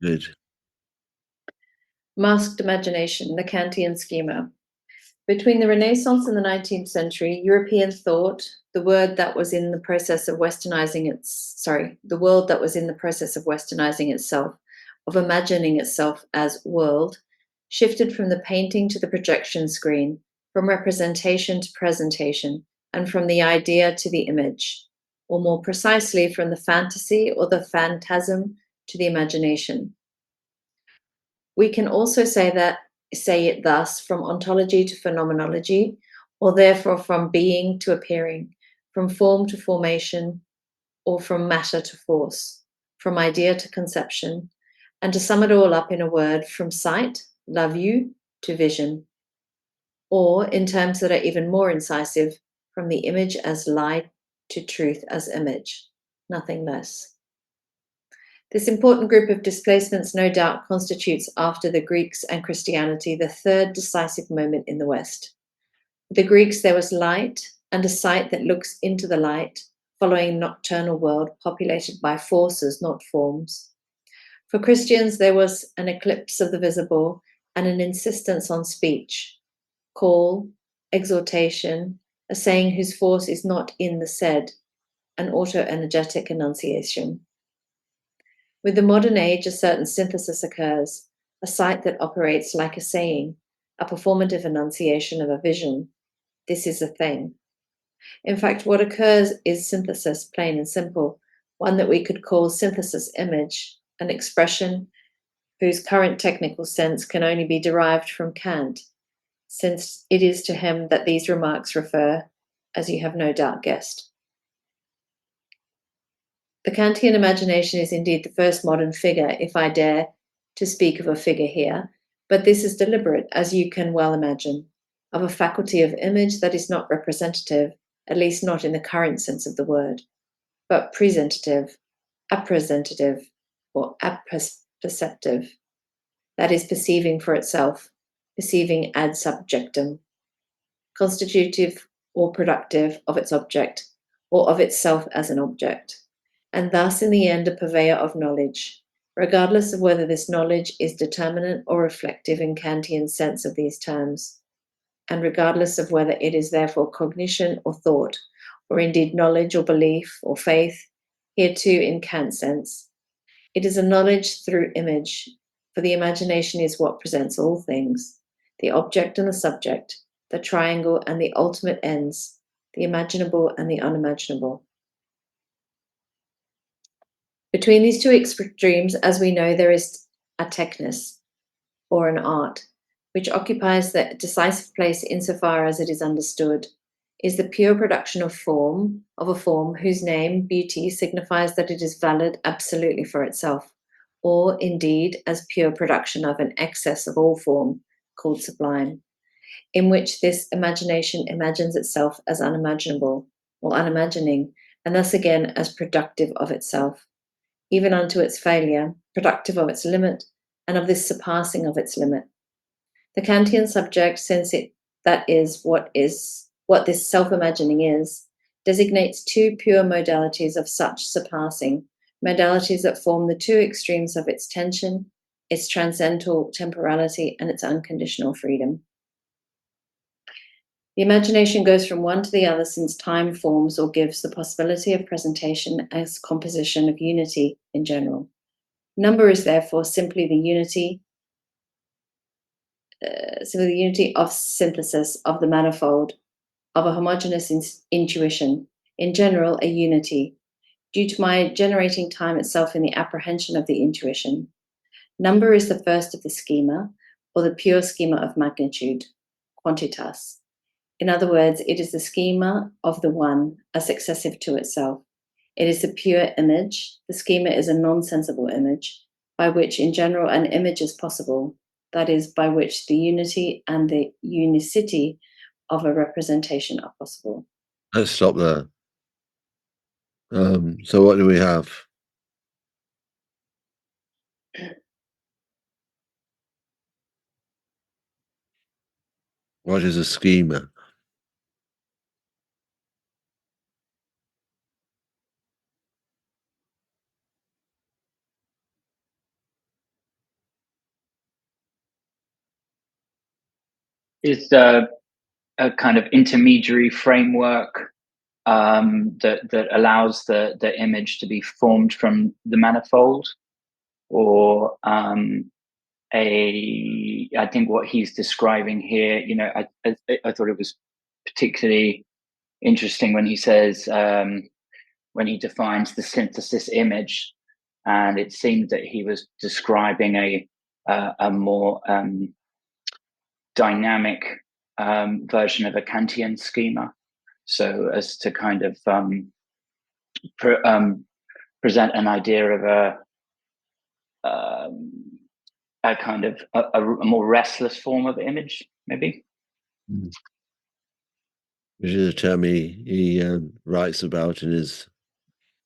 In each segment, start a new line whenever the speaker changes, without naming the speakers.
Good.
Masked imagination, the Kantian schema. Between the Renaissance and the 19th century, European thought, the word that was in the process of westernizing the world that was in the process of westernizing itself, of imagining itself as world, shifted from the painting to the projection screen, from representation to presentation, and from the idea to the image, or more precisely, from the fantasy or the phantasm to the imagination. We can also say it thus from ontology to phenomenology, or therefore from being to appearing, from form to formation, or from matter to force, from idea to conception, and to sum it all up in a word, from sight, la vue, to vision, or in terms that are even more incisive, from the image as light to truth as image, nothing less. This important group of displacements no doubt constitutes, after the Greeks and Christianity, the third decisive moment in the West. For the Greeks, there was light and a sight that looks into the light, following a nocturnal world populated by forces, not forms. For Christians, there was an eclipse of the visible and an insistence on speech, call, exhortation, a saying whose force is not in the said, an auto-energetic enunciation. With the modern age, a certain synthesis occurs, a sight that operates like a saying, a performative enunciation of a vision. This is a thing. In fact, what occurs is synthesis, plain and simple, one that we could call synthesis image, an expression whose current technical sense can only be derived from Kant, since it is to him that these remarks refer, as you have no doubt guessed. The Kantian imagination is indeed the first modern figure, if I dare to speak of a figure here, but this is deliberate, as you can well imagine, of a faculty of image that is not representative, at least not in the current sense of the word, but presentative, appresentative, or apperceptive, that is perceiving for itself, perceiving ad subjectum, constitutive or productive of its object, or of itself as an object, and thus in the end a purveyor of knowledge, regardless of whether this knowledge is determinate or reflective in Kantian sense of these terms, and regardless of whether it is therefore cognition or thought, or indeed knowledge or belief or faith, here too in Kant's sense. It is a knowledge through image, for the imagination is what presents all things, the object and the subject, the triangle and the ultimate ends, the imaginable and the unimaginable. Between these two extremes, as we know, there is a technis, or an art, which occupies the decisive place insofar as it is understood, is the pure production of a form whose name, beauty, signifies that it is valid absolutely for itself, or indeed as pure production of an excess of all form, called sublime, in which this imagination imagines itself as unimaginable, or unimagining, and thus again as productive of itself, even unto its failure, productive of its limit, and of this surpassing of its limit. The Kantian subject, since that is what this self-imagining is, designates two pure modalities of such surpassing, modalities that form the two extremes of its tension, its transcendental temporality, and its unconditional freedom. The imagination goes from one to the other since time forms or gives the possibility of presentation as composition of unity in general. Number is therefore simply the unity of synthesis of the manifold, of a homogeneous intuition, in general, a unity, due to my generating time itself in the apprehension of the intuition. Number is the first of the schema, or the pure schema of magnitude, quantitas. In other words, it is the schema of the one as successive to itself. It is the pure image. The schema is a non-sensible image, by which in general an image is possible, that is, by which the unity and the unicity of a representation are possible.
Let's stop there. So what do we have? What is a schema?
is a kind of intermediary framework that allows the image to be formed from the manifold, or I think what he's describing here, I thought it was particularly interesting when he says, when he defines the synthesis image, and it seemed that he was describing a more dynamic version of a Kantian schema, so as to kind of present an idea of a kind of a more restless form of image, maybe.
Which is a term he writes about in his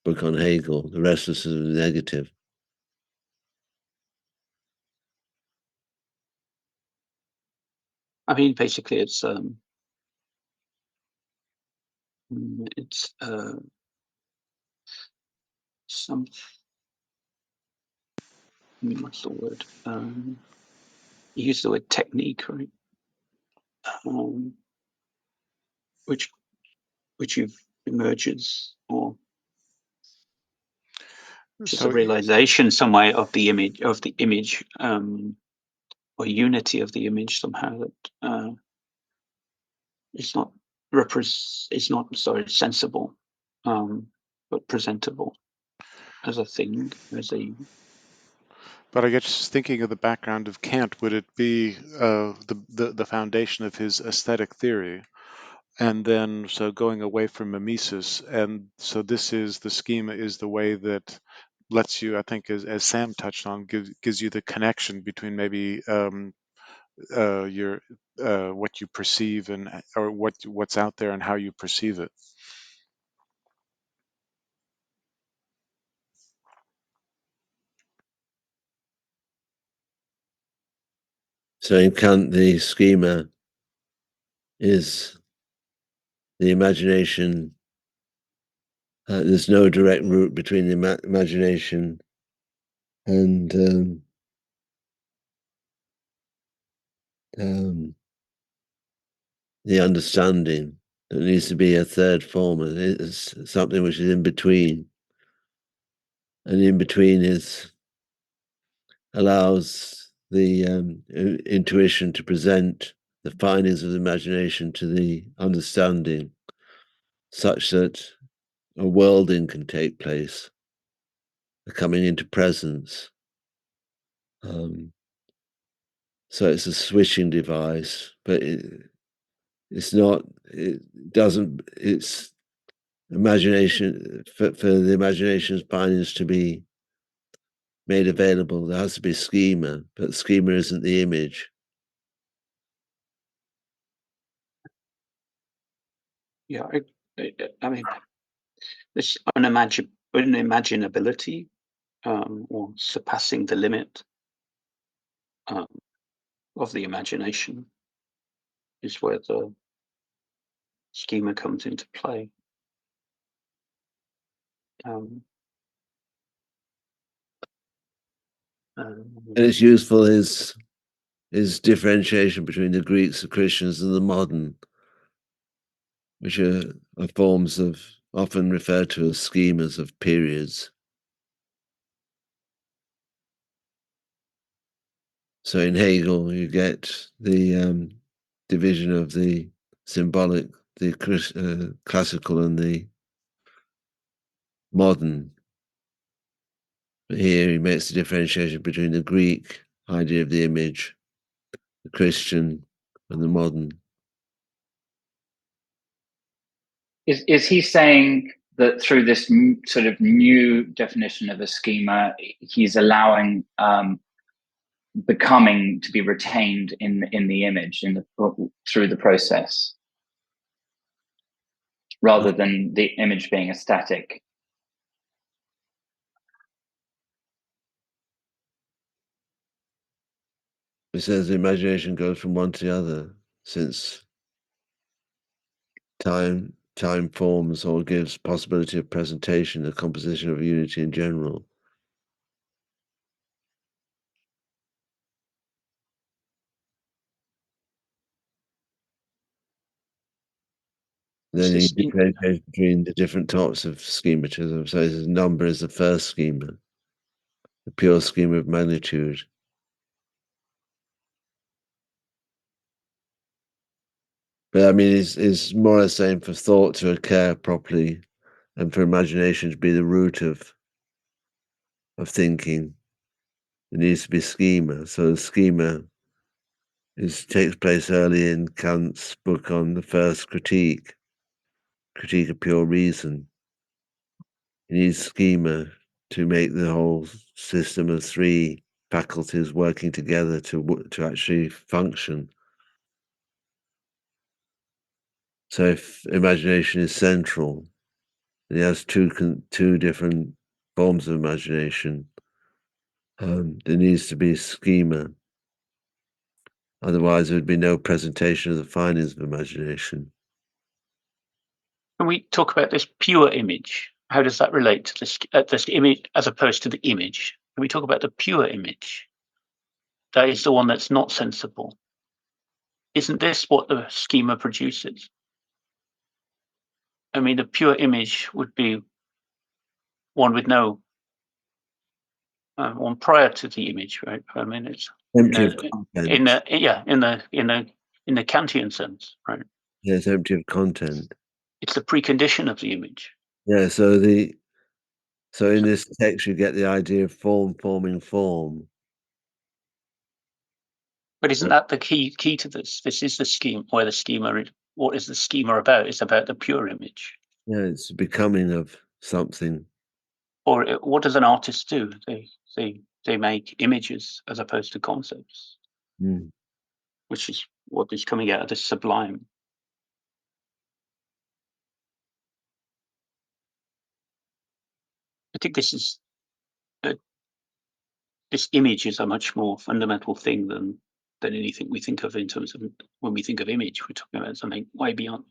book on Hegel, The Restlessness of the Negative.
I mean, basically, it's some. I mean, what's the word? You use the word technique, right? Which emerges, or just a realization some way of the image, or unity of the image somehow, that it's not sensible, but presentable as a thing,
But I guess thinking of the background of Kant, would it be the foundation of his aesthetic theory? And then, so going away from mimesis, and so this is the schema, is the way that lets you, I think, as Sam touched on, gives you the connection between maybe your what you perceive or what's out there and how you perceive it.
So in Kant, the schema is the imagination. There's no direct route between the imagination and the understanding. There needs to be a third form. It's something which is in between, and in between allows the intuition to present the findings of the imagination to the understanding, such that a worlding can take place, a coming into presence. So it's a switching device, but it's not. It doesn't. It's imagination for the imagination's findings to be made available. There has to be a schema, but the schema isn't the image.
Yeah, I mean, this unimaginability, or surpassing the limit of the imagination, is where the schema comes into play.
And it's useful is differentiation between the Greeks, the Christians, and the modern, which are forms of often referred to as schemas of periods. So in Hegel, you get the division of the symbolic, the classical, and the modern. But here he makes the differentiation between the Greek idea of the image, the Christian, and the modern.
Is he saying that through this sort of new definition of a schema, he's allowing becoming to be retained in the image through the process, rather than the image being a static?
It says the imagination goes from one to the other, since time forms or gives possibility of presentation, the composition of unity in general. Then you
This in-
differentiate between the different types of schematism. So this number is the first schema, the pure schema of magnitude. But I mean, it's more or less saying for thought to occur properly and for imagination to be the root of thinking. It needs to be schema. So the schema takes place early in Kant's book on the first critique of pure reason. It needs schema to make the whole system of three faculties working together to actually function. So if imagination is central, it has two different forms of imagination. There needs to be schema. Otherwise, there would be no presentation of the findings of imagination.
When we talk about this pure image, how does that relate to this image as opposed to the image? When we talk about the pure image, that is the one that's not sensible. Isn't this what the schema produces? I mean, the pure image would be one with no one prior to the image, right? I mean, it's
Empty of content.
in the Kantian sense, right?
Yeah, it's empty of content.
It's the precondition of the image.
Yeah, so in this text you get the idea of form forming form.
But isn't that the key to this? This is the scheme, where the schema. What is the schema about? It's about the pure image.
Yeah, it's the becoming of something.
Or what does an artist do? They make images as opposed to concepts, which is what is coming out of this sublime. I think this image is a much more fundamental thing than anything we think of in terms of when we think of image. We're talking about something way beyond,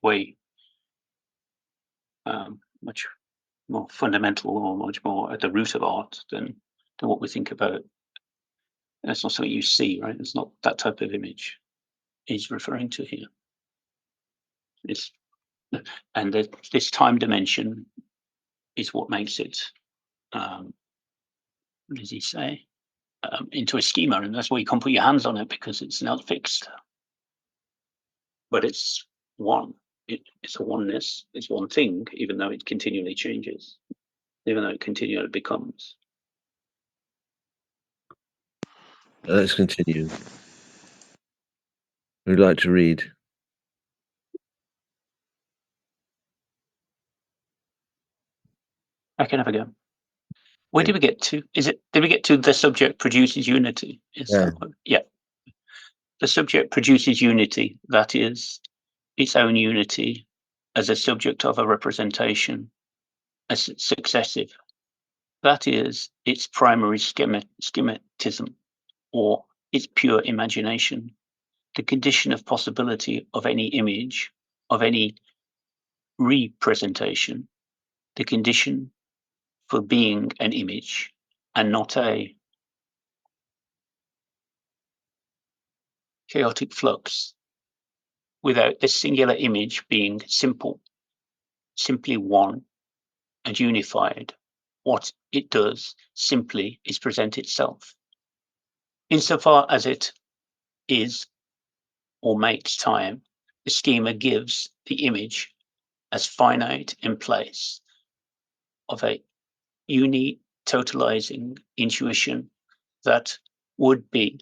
much more fundamental or much more at the root of art than what we think about. That's not something you see, right? It's not that type of image he's referring to here. And this time dimension is what makes it, what does he say, into a schema, and that's why you can't put your hands on it because it's not fixed. But it's one. It's a oneness. It's one thing, even though it continually changes, even though it continually becomes.
Let's continue. Who'd like to read?
I can have a go. Where did we get to? Did we get to the subject produces unity? Yeah. The subject produces unity, that is, its own unity as a subject of a representation, as successive. That is, its primary schematism, or its pure imagination, the condition of possibility of any image, of any representation, the condition for being an image and not a chaotic flux, without this singular image being simply one and unified. What it does simply is present itself. Insofar as it is or makes time, the schema gives the image as finite in place of a uni-totalizing intuition that would be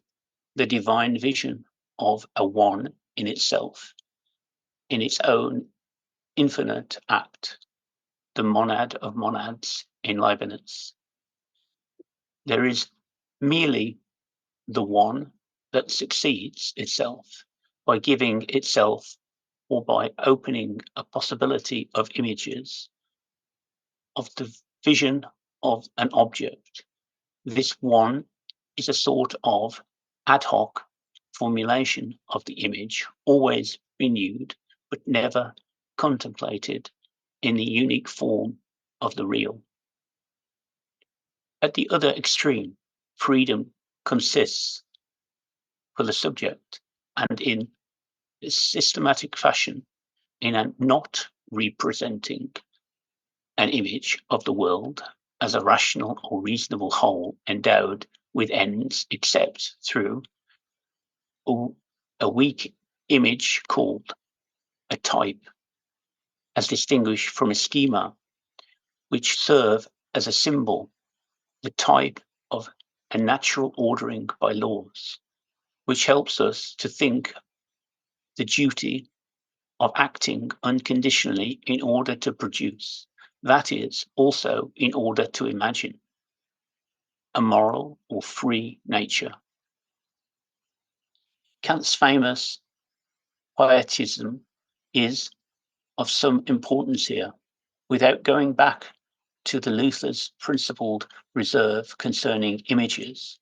the divine vision of a one in itself, in its own infinite act, the monad of monads in Leibniz. There is merely the one that succeeds itself by giving itself or by opening a possibility of images of the vision of an object. This one is a sort of ad hoc formulation of the image, always renewed, but never contemplated in the unique form of the real. At the other extreme, freedom consists for the subject, and in a systematic fashion, in a not representing an image of the world as a rational or reasonable whole endowed with ends, except through a weak image called a type, as distinguished from a schema, which serve as a symbol, the type of a natural ordering by laws, which helps us to think the duty of acting unconditionally in order to produce, that is, also in order to imagine, a moral or free nature. Kant's famous pietism is of some importance here, without going back to the Luther's principled reserve concerning images,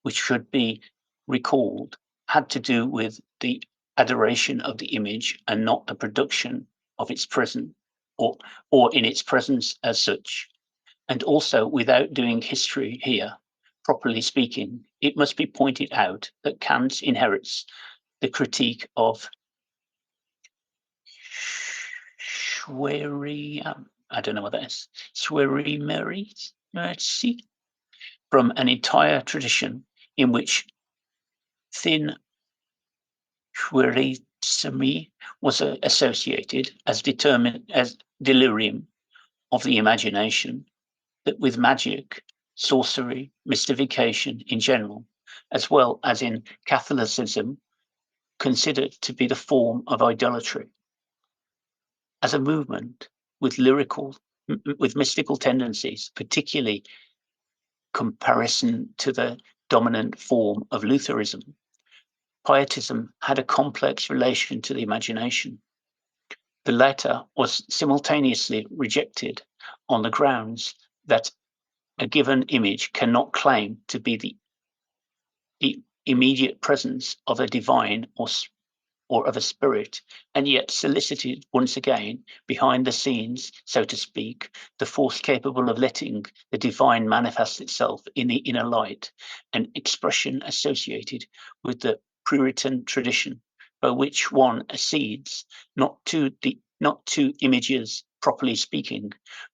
which should be recalled, had to do with the adoration of the image and not the production of its present or in its presence as such. And also, without doing history here, properly speaking, it must be pointed out that Kant inherits the critique of I don't know what that is, Schwerimerzi, from an entire tradition in which thin Schwerizmi was associated as delirium of the imagination, that with magic, sorcery, mystification in general, as well as in Catholicism, considered to be the form of idolatry. As a movement with mystical tendencies, particularly comparison to the dominant form of Lutheranism, pietism had a complex relation to the imagination. The latter was simultaneously rejected on the grounds that a given image cannot claim to be the immediate presence of a divine or of a spirit, and yet solicited once again behind the scenes, so to speak, the force capable of letting the divine manifest itself in the inner light, an expression associated with the Puritan tradition, by which one accedes not to images, properly speaking,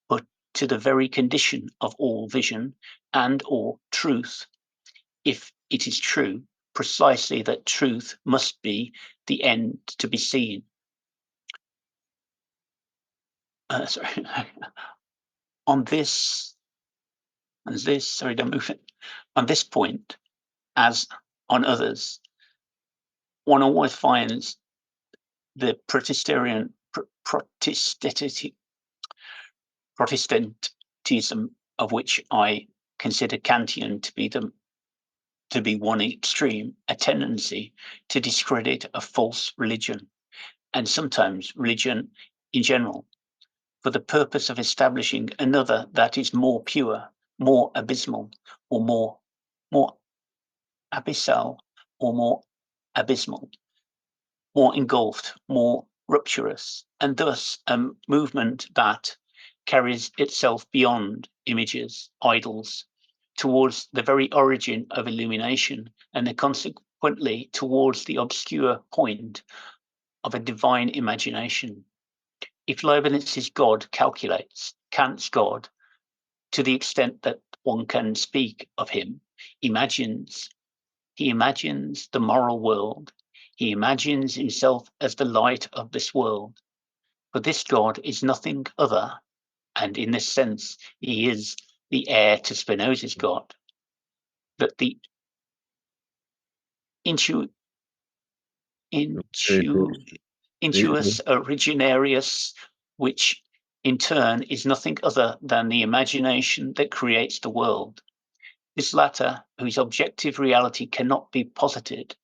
but to the very condition of all vision and or truth, if it is true precisely that truth must be the end to be seen. Sorry. On this point, as on others, one always finds the Protestantism, of which I consider Kantian to be one extreme, a tendency to discredit a false religion, and sometimes religion in general, for the purpose of establishing another that is more pure, more abysmal, or more abyssal, or more abysmal, more engulfed, more rupturous, and thus a movement that carries itself beyond images, idols, towards the very origin of illumination, and consequently towards the obscure point of a divine imagination. If Leibniz's God calculates, Kant's God, to the extent that one can speak of him, he imagines the moral world. He imagines himself as the light of this world. But this God is nothing other, and in this sense, he is the heir to Spinoza's God, that the intuus originarius, which in turn is nothing other than the imagination that creates the world. This latter, whose objective reality cannot be posited,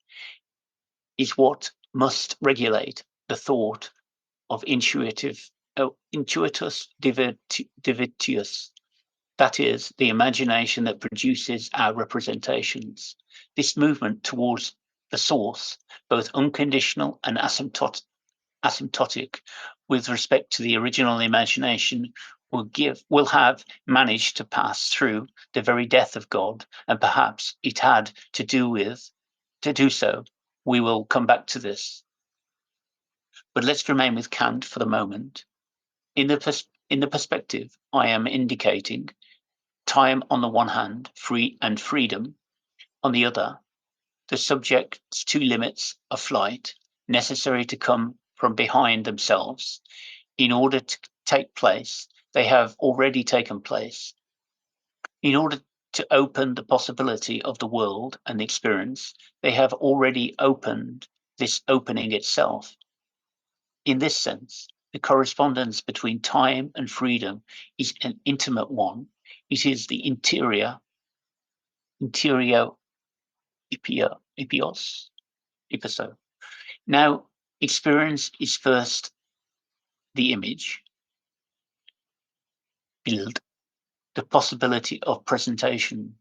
is what must regulate the thought of intuitus divitius, that is, the imagination that produces our representations. This movement towards the source, both unconditional and asymptotic with respect to the original imagination, will have managed to pass through the very death of God, and perhaps it had to do so. We will come back to this. But let's remain with Kant for the moment. in the perspective, I am indicating time on the one hand, freedom on the other, the subject's two limits of flight necessary to come from behind themselves in order to take place. They have already taken place. In order to open the possibility of the world and the experience, they have already opened this opening itself. In this sense, the correspondence between time and freedom is an intimate one. It is the interior ipso. Now, experience is first the image, build, the possibility of presentation.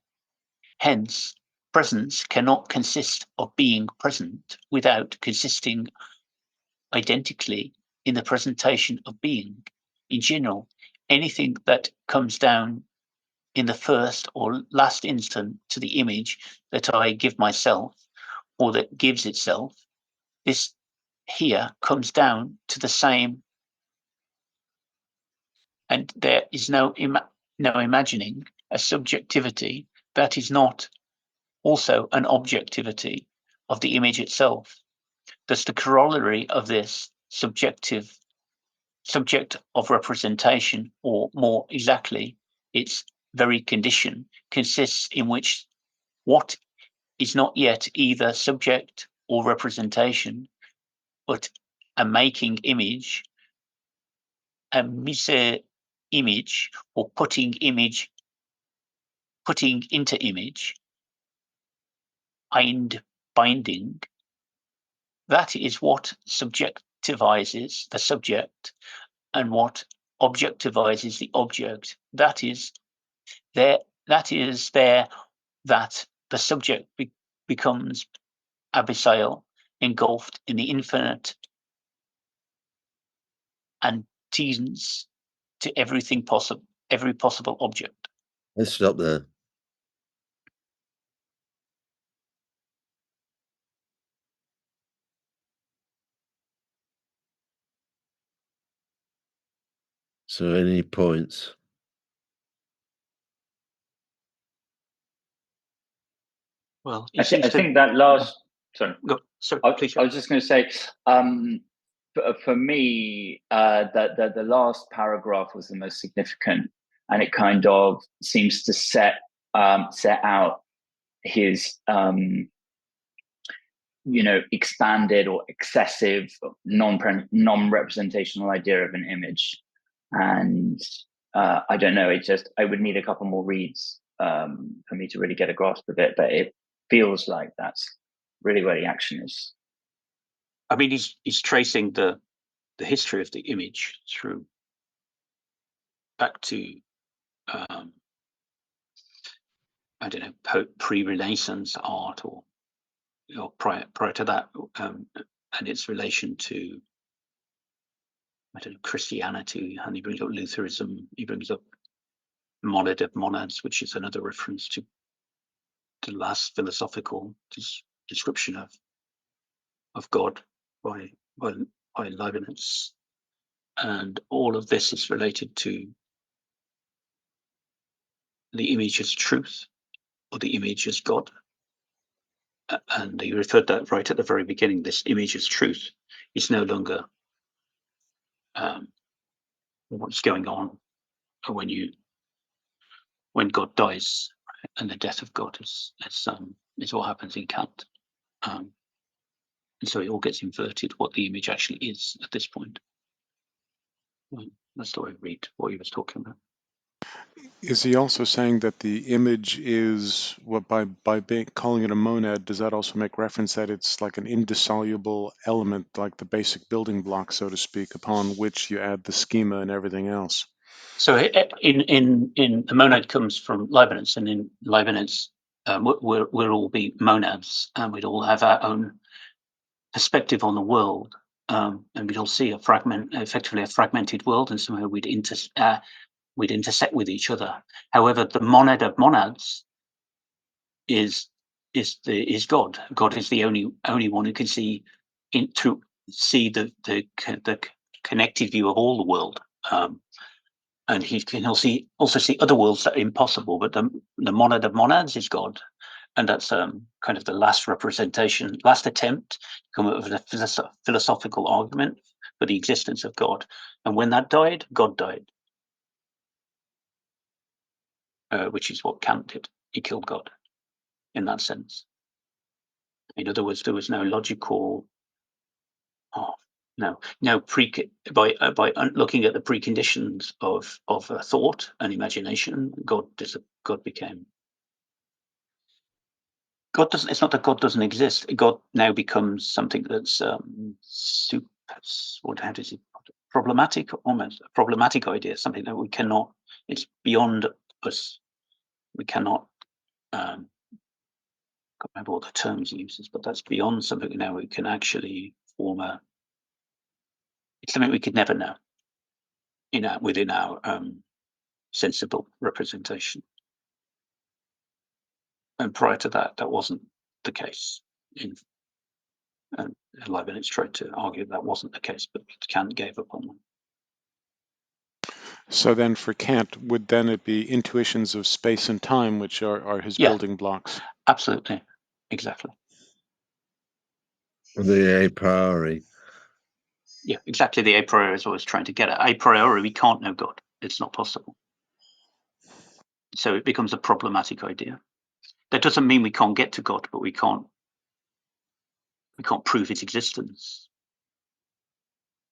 Hence, presence cannot consist of being present without consisting identically in the presentation of being. In general, anything that comes down in the first or last instant to the image that I give myself, or that gives itself, this here comes down to the same, and there is no imagining a subjectivity that is not also an objectivity of the image itself. Thus, the corollary of this subject of representation, or more exactly, its very condition, consists in which what is not yet either subject or representation, but a making image, a mise image, or putting into image, and binding. That is what subjectivizes the subject and what objectivizes the object. That is there that the subject becomes abyssal, engulfed in the infinite, and tends to every possible object.
Let's stop there. So any points?
Well,
I think that last. Sorry.
Go, sorry, please.
I was just going to say, for me, that the last paragraph was the most significant, and it kind of seems to set out his expanded or excessive non-representational idea of an image. And I don't know, I would need a couple more reads for me to really get a grasp of it, but it feels like that's really where the action is.
I mean, he's tracing the history of the image through back to I don't know, pre-Renaissance art, or prior to that, and its relation to, I don't know, Christianity. And he brings up Lutheranism. He brings up monad of monads, which is another reference to the last philosophical description of God by Leibniz. And all of this is related to the image as truth, or the image as God. And he referred that right at the very beginning. This image as truth is no longer what's going on when God dies, and the death of God is what happens in Kant. And so it all gets inverted, what the image actually is at this point. That's the way I read what he was talking about.
Is he also saying that the image is, what by calling it a monad, does that also make reference that it's like an indissoluble element, like the basic building block, so to speak, upon which you add the schema and everything else?
So in the monad comes from Leibniz, and in Leibniz, we'll all be monads, and we'd all have our own perspective on the world, and we'd all see effectively a fragmented world, and somehow we'd intersect with each other. However, the monad of monads is God. God is the only one who can see the connected view of all the world. And he can also see other worlds that are impossible, but the monad of monads is God. And that's kind of the last representation, last attempt to come up with a philosophical argument for the existence of God. And when that died, God died, which is what Kant did. He killed God in that sense. In other words, there was no logical, by looking at the preconditions of thought and imagination, God became. God doesn't. It's not that God doesn't exist. God now becomes something that's how does he put it? Problematic, almost a problematic idea. Something that we cannot. It's beyond us. We cannot. I can't remember what the terms he uses, but that's beyond something now we can actually form a. It's something we could never know. Within our sensible representation. And prior to that, that wasn't the case. And Leibniz tried to argue that wasn't the case, but Kant gave up on them.
So then for Kant, would then it be intuitions of space and time, which are his building blocks?
Absolutely. Exactly.
The a priori.
Yeah, exactly. The a priori is always trying to get at. A priori, we can't know God. It's not possible. So it becomes a problematic idea. That doesn't mean we can't get to God, but we can't prove its existence.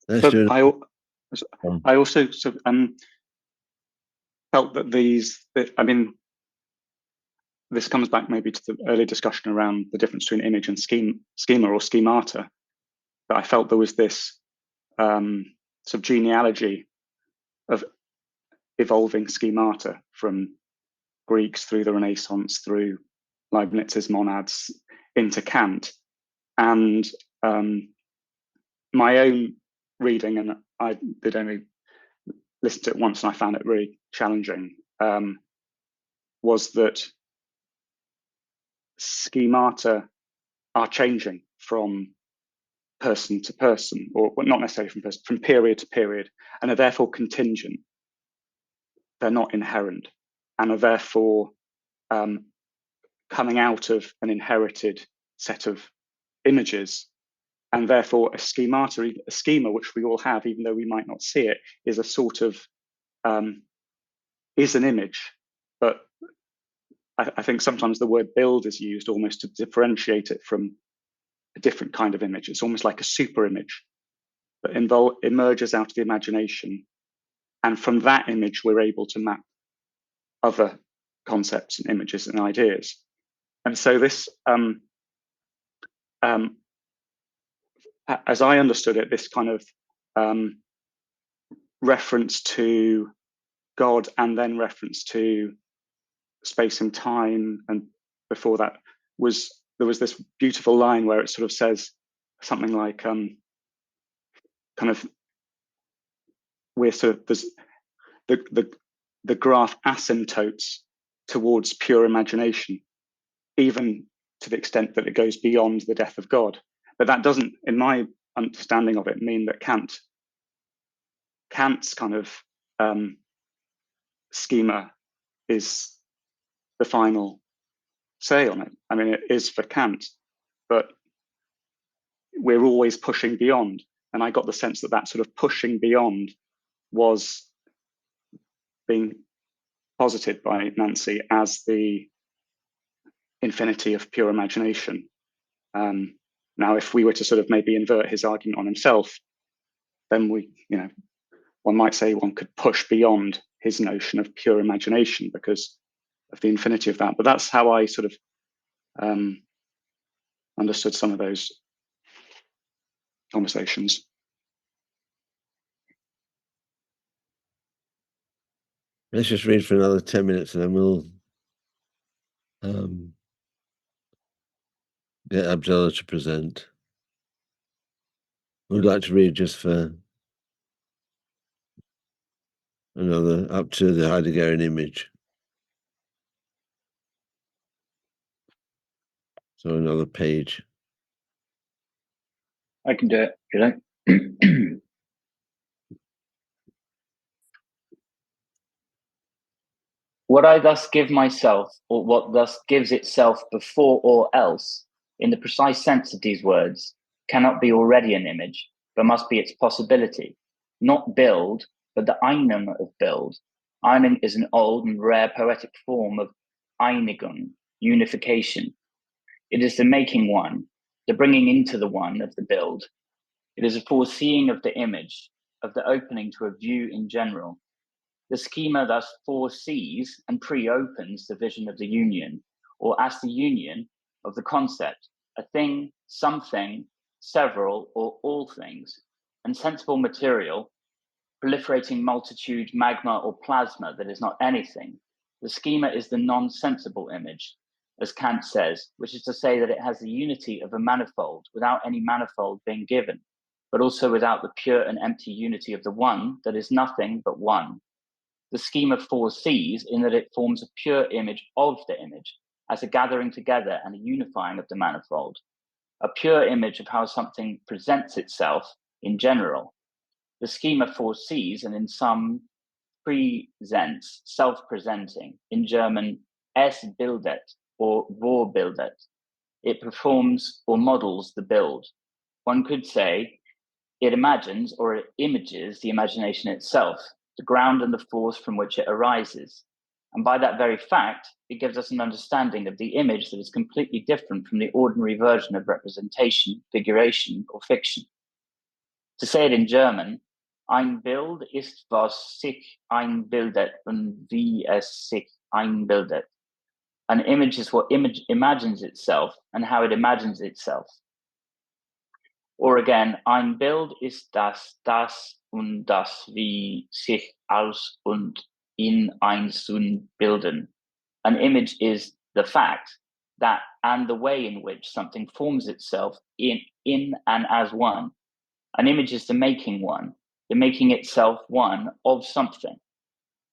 Let's do
I also felt that this comes back maybe to the earlier discussion around the difference between image and schema or schemata. But I felt there was this sort of genealogy of evolving schemata from Greeks through the Renaissance, through Leibniz's monads into Kant. And my own reading, and I did only listen to it once and I found it really challenging, was that schemata are changing from person to person, or not necessarily from person, from period to period, and are therefore contingent. They're not inherent, and are therefore coming out of an inherited set of images. And therefore a schema which we all have, even though we might not see it, is a sort of is an image. But I think sometimes the word build is used almost to differentiate it from a different kind of image. It's almost like a super image that emerges out of the imagination. And from that image, we're able to map other concepts and images and ideas. And so this, as I understood it, this kind of reference to God and then reference to space and time, and before that there was this beautiful line where it sort of says something like kind of we're sort of there's the graph asymptotes towards pure imagination, even to the extent that it goes beyond the death of God. But that doesn't, in my understanding of it, mean that Kant's kind of schema is the final say on it. I mean, it is for Kant, but we're always pushing beyond. And I got the sense that sort of pushing beyond was being posited by Nancy as the infinity of pure imagination. Now, if we were to sort of maybe invert his argument on himself, then one might say one could push beyond his notion of pure imagination because of the infinity of that. But that's how I sort of understood some of those conversations.
Let's just read for another 10 minutes and then we'll get Abdullah to present. We'd like to read just for another, up to the Heideggerian image. So another page.
I can do it if you like. What I thus give myself, or what thus gives itself before or else, in the precise sense of these words, cannot be already an image, but must be its possibility. Not build, but the Einung of build. Einung is an old and rare poetic form of Einigung, unification. It is the making one, the bringing into the one of the build. It is a foreseeing of the image, of the opening to a view in general. The schema thus foresees and pre-opens the vision of the union, or as the union of the concept, a thing, something, several, or all things, and sensible material, proliferating multitude, magma, or plasma that is not anything. The schema is the non-sensible image, as Kant says, which is to say that it has the unity of a manifold without any manifold being given, but also without the pure and empty unity of the one that is nothing but one. The schema foresees in that it forms a pure image of the image, as a gathering together and a unifying of the manifold, a pure image of how something presents itself in general. The schema foresees and in some presents, self-presenting, in German es bildet or vorbildet. It performs or models the build. One could say it imagines or it images the imagination itself, the ground and the force from which it arises. And by that very fact, it gives us an understanding of the image that is completely different from the ordinary version of representation, figuration, or fiction. To say it in German, ein Bild ist, was sich einbildet und wie es sich einbildet. An image is what imagines itself and how it imagines itself. Or again, ein Bild ist das und das wie sich aus und in eins bilden. An image is the fact, that, and the way in which something forms itself in and as one. An image is the making one, the making itself one of something.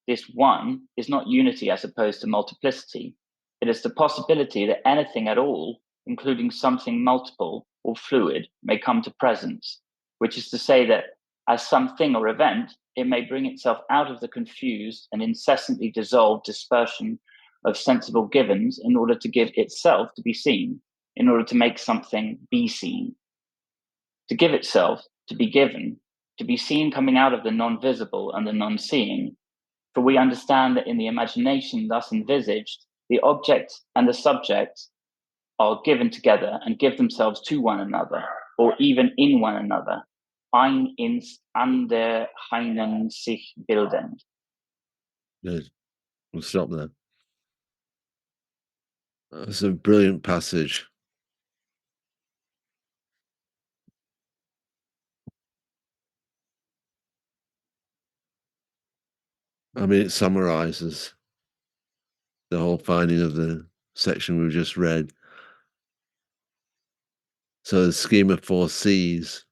This one is not unity as opposed to multiplicity. It is the possibility that anything at all, including something multiple or fluid, may come to presence, which is to say that as something or event, it may bring itself out of the confused and incessantly dissolved dispersion of sensible givens in order to give itself to be seen, in order to make something be seen. To give itself, to be given, to be seen coming out of the non-visible and the non-seeing. For we understand that in the imagination thus envisaged, the object and the subject are given together and give themselves to one another, or even in one another. Ein ins andere einen sich bildend.
Good. We'll stop there. That's a brilliant passage. I mean, it summarizes the whole finding of the section we've just read. So the schema foresees,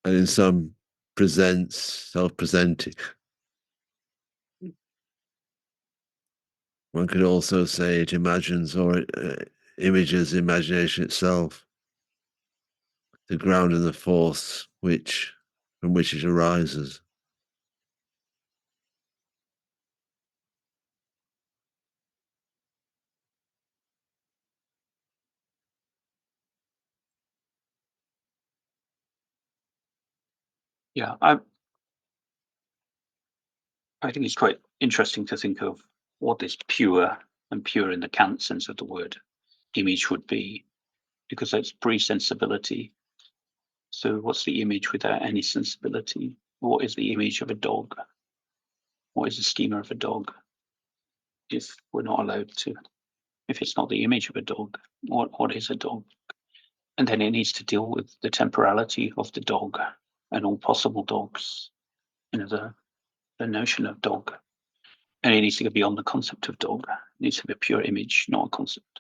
and in some presents, self-presenting. One could also say it imagines or it images the imagination itself, the ground and the force from which it arises.
Yeah, I think it's quite interesting to think of what is pure, and pure in the Kant sense of the word, image would be, because that's pre-sensibility. So what's the image without any sensibility? What is the image of a dog? What is the schema of a dog? If we're not allowed to, if it's not the image of a dog, what is a dog? And then it needs to deal with the temporality of the dog and all possible dogs, the notion of dog. And it needs to go beyond the concept of dog. It needs to be a pure image, not a concept.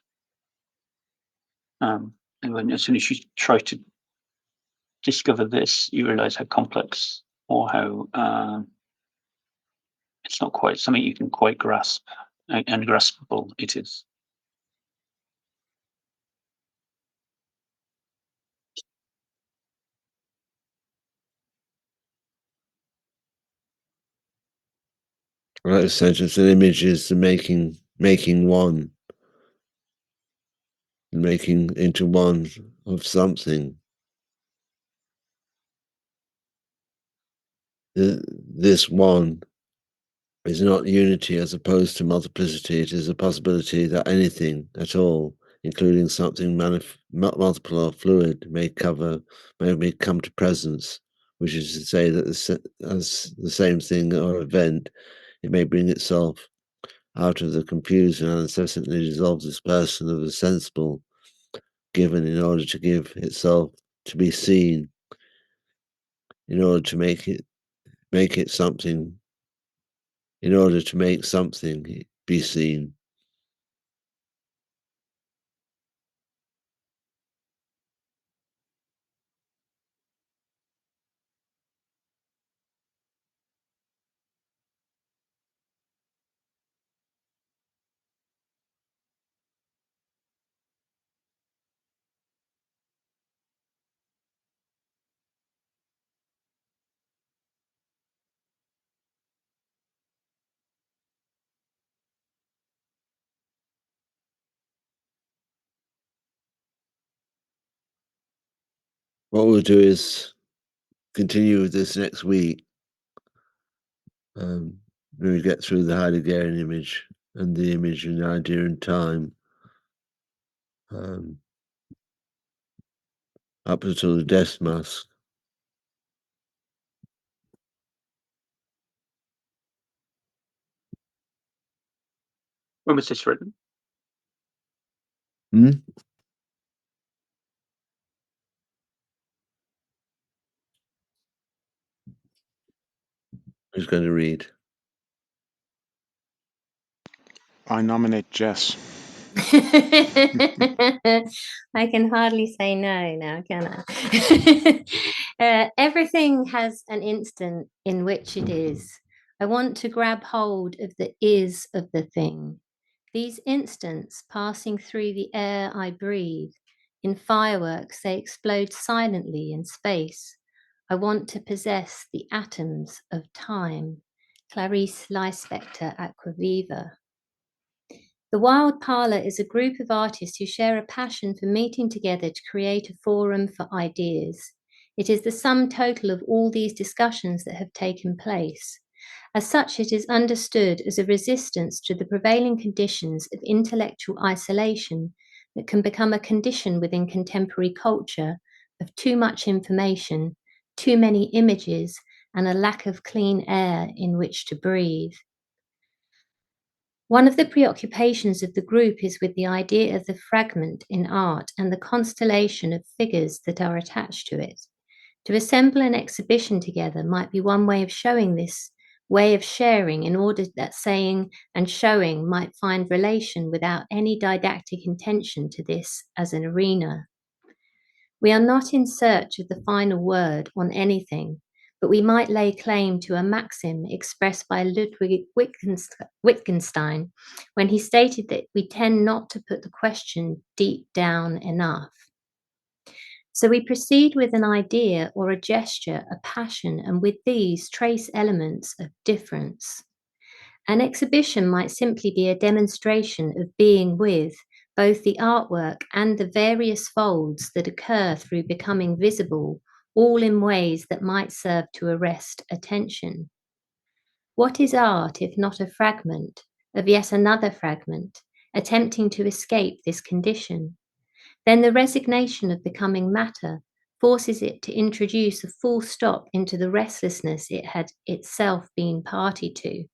And as soon as you try to discover this, you realize how complex, or how it's not quite something you can quite grasp, and graspable it is.
Right, a sentence, an image is the making one, making into one of something. This one is not unity as opposed to multiplicity. It is a possibility that anything at all, including something multiple or fluid, may come to presence, which is to say that as the same thing or event, it may bring itself out of the confusion and incessantly dissolve this person of the sensible, given in order to give itself to be seen, in order to make it something, in order to make something be seen. What we'll do is continue with this next week, when we get through the Heideggerian image and the image and the idea in time, up until the death mask.
When was this written?
Who's going to read?
I nominate Jess.
I can hardly say no now, can I? Everything has an instant in which it is. I want to grab hold of the is of the thing. These instants passing through the air I breathe. In fireworks, they explode silently in space. I want to possess the atoms of time. Clarice Lispector, Aquaviva. The Wild Parlour is a group of artists who share a passion for meeting together to create a forum for ideas. It is the sum total of all these discussions that have taken place. As such, it is understood as a resistance to the prevailing conditions of intellectual isolation that can become a condition within contemporary culture of too much information, too many images, and a lack of clean air in which to breathe. One of the preoccupations of the group is with the idea of the fragment in art and the constellation of figures that are attached to it. To assemble an exhibition together might be one way of showing this way of sharing, in order that saying and showing might find relation without any didactic intention to this as an arena. We are not in search of the final word on anything, but we might lay claim to a maxim expressed by Ludwig Wittgenstein when he stated that we tend not to put the question deep down enough. So we proceed with an idea or a gesture, a passion, and with these trace elements of difference. An exhibition might simply be a demonstration of being with both the artwork and the various folds that occur through becoming visible, all in ways that might serve to arrest attention. What is art if not a fragment of yet another fragment, attempting to escape this condition? Then the resignation of becoming matter forces it to introduce a full stop into the restlessness it had itself been party to.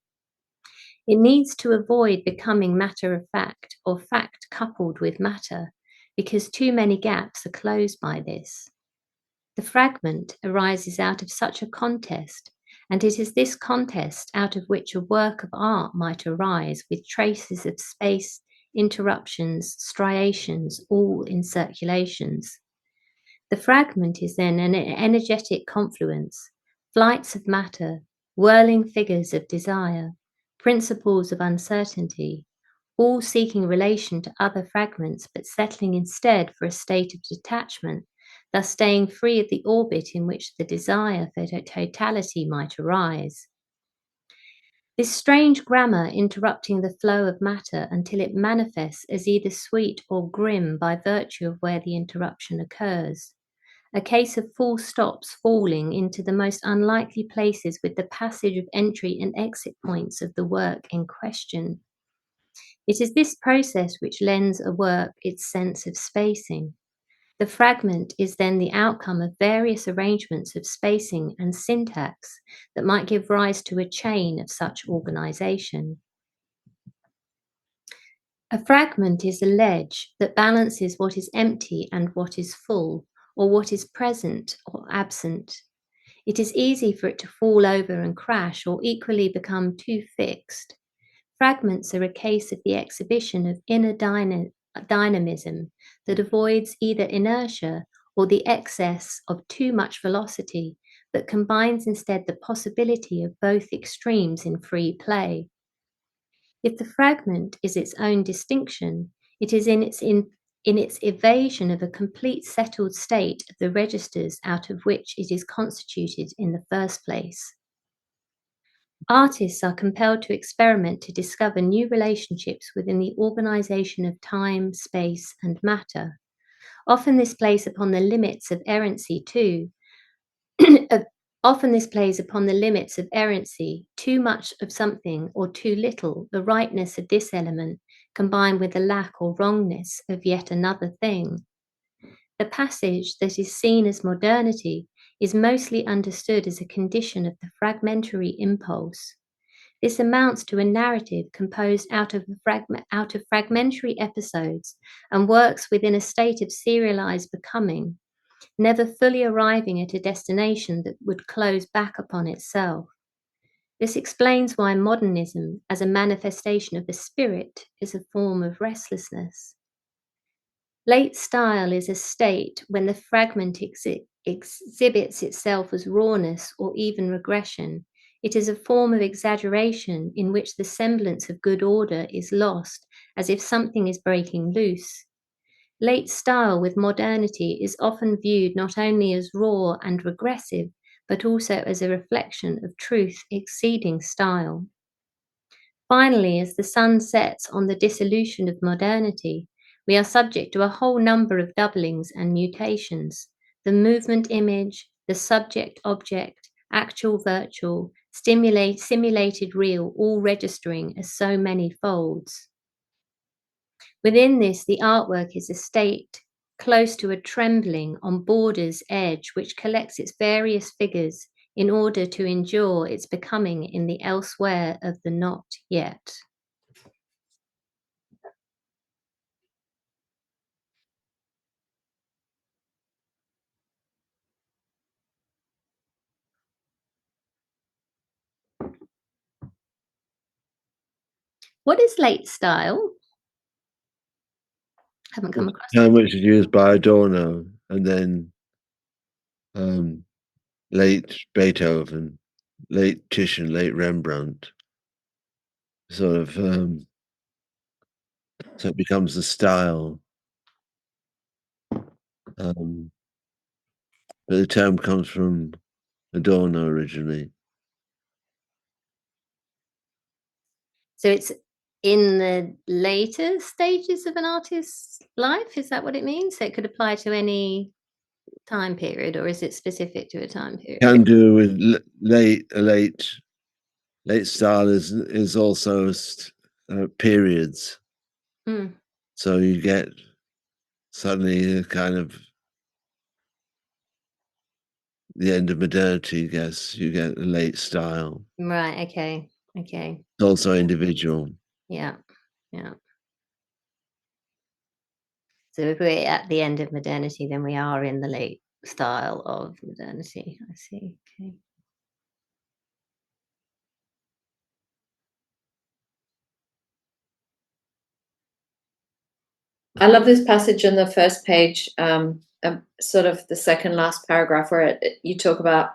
It needs to avoid becoming matter of fact or fact coupled with matter, because too many gaps are closed by this. The fragment arises out of such a contest, and it is this contest out of which a work of art might arise, with traces of space, interruptions, striations, all in circulations. The fragment is then an energetic confluence, flights of matter, whirling figures of desire, principles of uncertainty, all seeking relation to other fragments, but settling instead for a state of detachment, thus staying free of the orbit in which the desire for totality might arise. This strange grammar interrupting the flow of matter until it manifests as either sweet or grim by virtue of where the interruption occurs. A case of full stops falling into the most unlikely places with the passage of entry and exit points of the work in question. It is this process which lends a work its sense of spacing. The fragment is then the outcome of various arrangements of spacing and syntax that might give rise to a chain of such organization. A fragment is a ledge that balances what is empty and what is full, or what is present or absent. It is easy for it to fall over and crash, or equally become too fixed. Fragments are a case of the exhibition of inner dynamism that avoids either inertia or the excess of too much velocity, but combines instead the possibility of both extremes in free play. If the fragment is its own distinction, it is in its evasion of a complete settled state of the registers out of which it is constituted in the first place. Artists are compelled to experiment to discover new relationships within the organization of time, space, and matter. Often this plays upon the limits of errancy too. Often this plays upon the limits of errancy, too much of something or too little, the rightness of this element combined with the lack or wrongness of yet another thing. The passage that is seen as modernity is mostly understood as a condition of the fragmentary impulse. This amounts to a narrative composed out of fragmentary episodes and works within a state of serialized becoming, never fully arriving at a destination that would close back upon itself. This explains why modernism, as a manifestation of the spirit, is a form of restlessness. Late style is a state when the fragment exhibits itself as rawness or even regression. It is a form of exaggeration in which the semblance of good order is lost, as if something is breaking loose. Late style with modernity is often viewed not only as raw and regressive, but also as a reflection of truth exceeding style. Finally, as the sun sets on the dissolution of modernity, we are subject to a whole number of doublings and mutations. The movement image, the subject object, actual virtual, simulated real, all registering as so many folds. Within this, the artwork is a state close to a trembling on border's edge, which collects its various figures in order to endure its becoming in the elsewhere of the not yet. What is late style? Haven't come across
Term
it.
which is used by Adorno, and then late Beethoven, late Titian, late Rembrandt. Sort of, so it becomes the style. But the term comes from Adorno originally.
So it's in the later stages of an artist's life? Is that what it means? So it could apply to any time period, or is it specific to a time period?
Can do with late style is also periods.
Mm.
So you get suddenly a kind of the end of modernity, I guess. You get a late style.
Right, okay. Okay.
It's also individual.
Yeah. Yeah. So if we're at the end of modernity, then we are in the late style of modernity. I see. Okay.
I love this passage in the first page, sort of the second last paragraph, where you talk about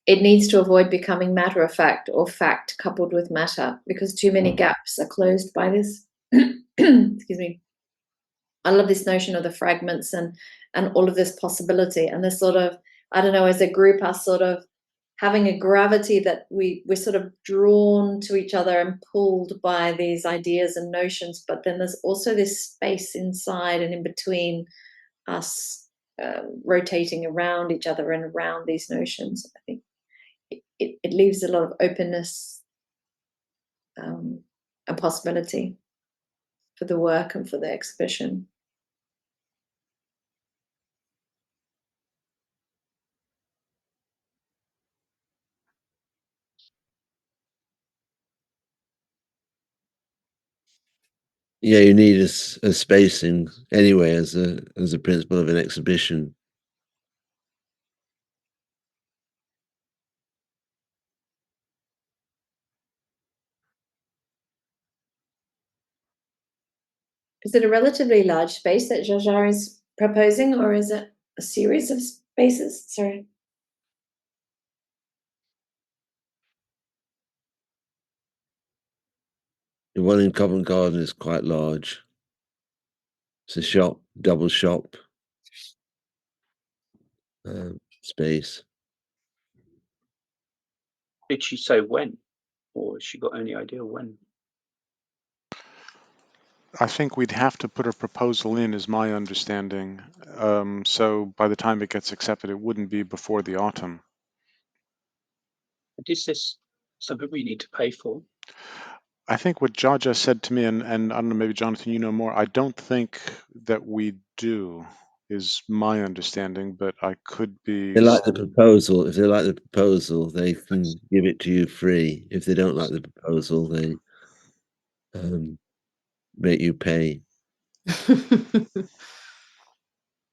it needs to avoid becoming matter of fact or fact coupled with matter, because too many gaps are closed by this. Excuse me. I love this notion of the fragments and all of this possibility, and this sort of, I don't know, as a group, us sort of having a gravity that we're sort of drawn to each other and pulled by these ideas and notions, but then there's also this space inside and in between us, rotating around each other and around these notions. I think it leaves a lot of openness, and possibility for the work and for the exhibition.
Yeah, you need a spacing anyway as a principle of an exhibition.
Is it a relatively large space that Jajar is proposing, or is it a series of spaces? Sorry.
The one in Covent Garden is quite large. It's a shop, double shop space.
Did she say when, or has she got any idea when?
I think we'd have to put a proposal in, is my understanding. So by the time it gets accepted, it wouldn't be before the autumn.
Is this something we need to pay for?
I think what Jaja said to me, and I don't know, maybe Jonathan, you know more, I don't think that we do, is my understanding, but I could be...
They like the proposal. If they like the proposal, they can give it to you free. If they don't like the proposal, they make you pay.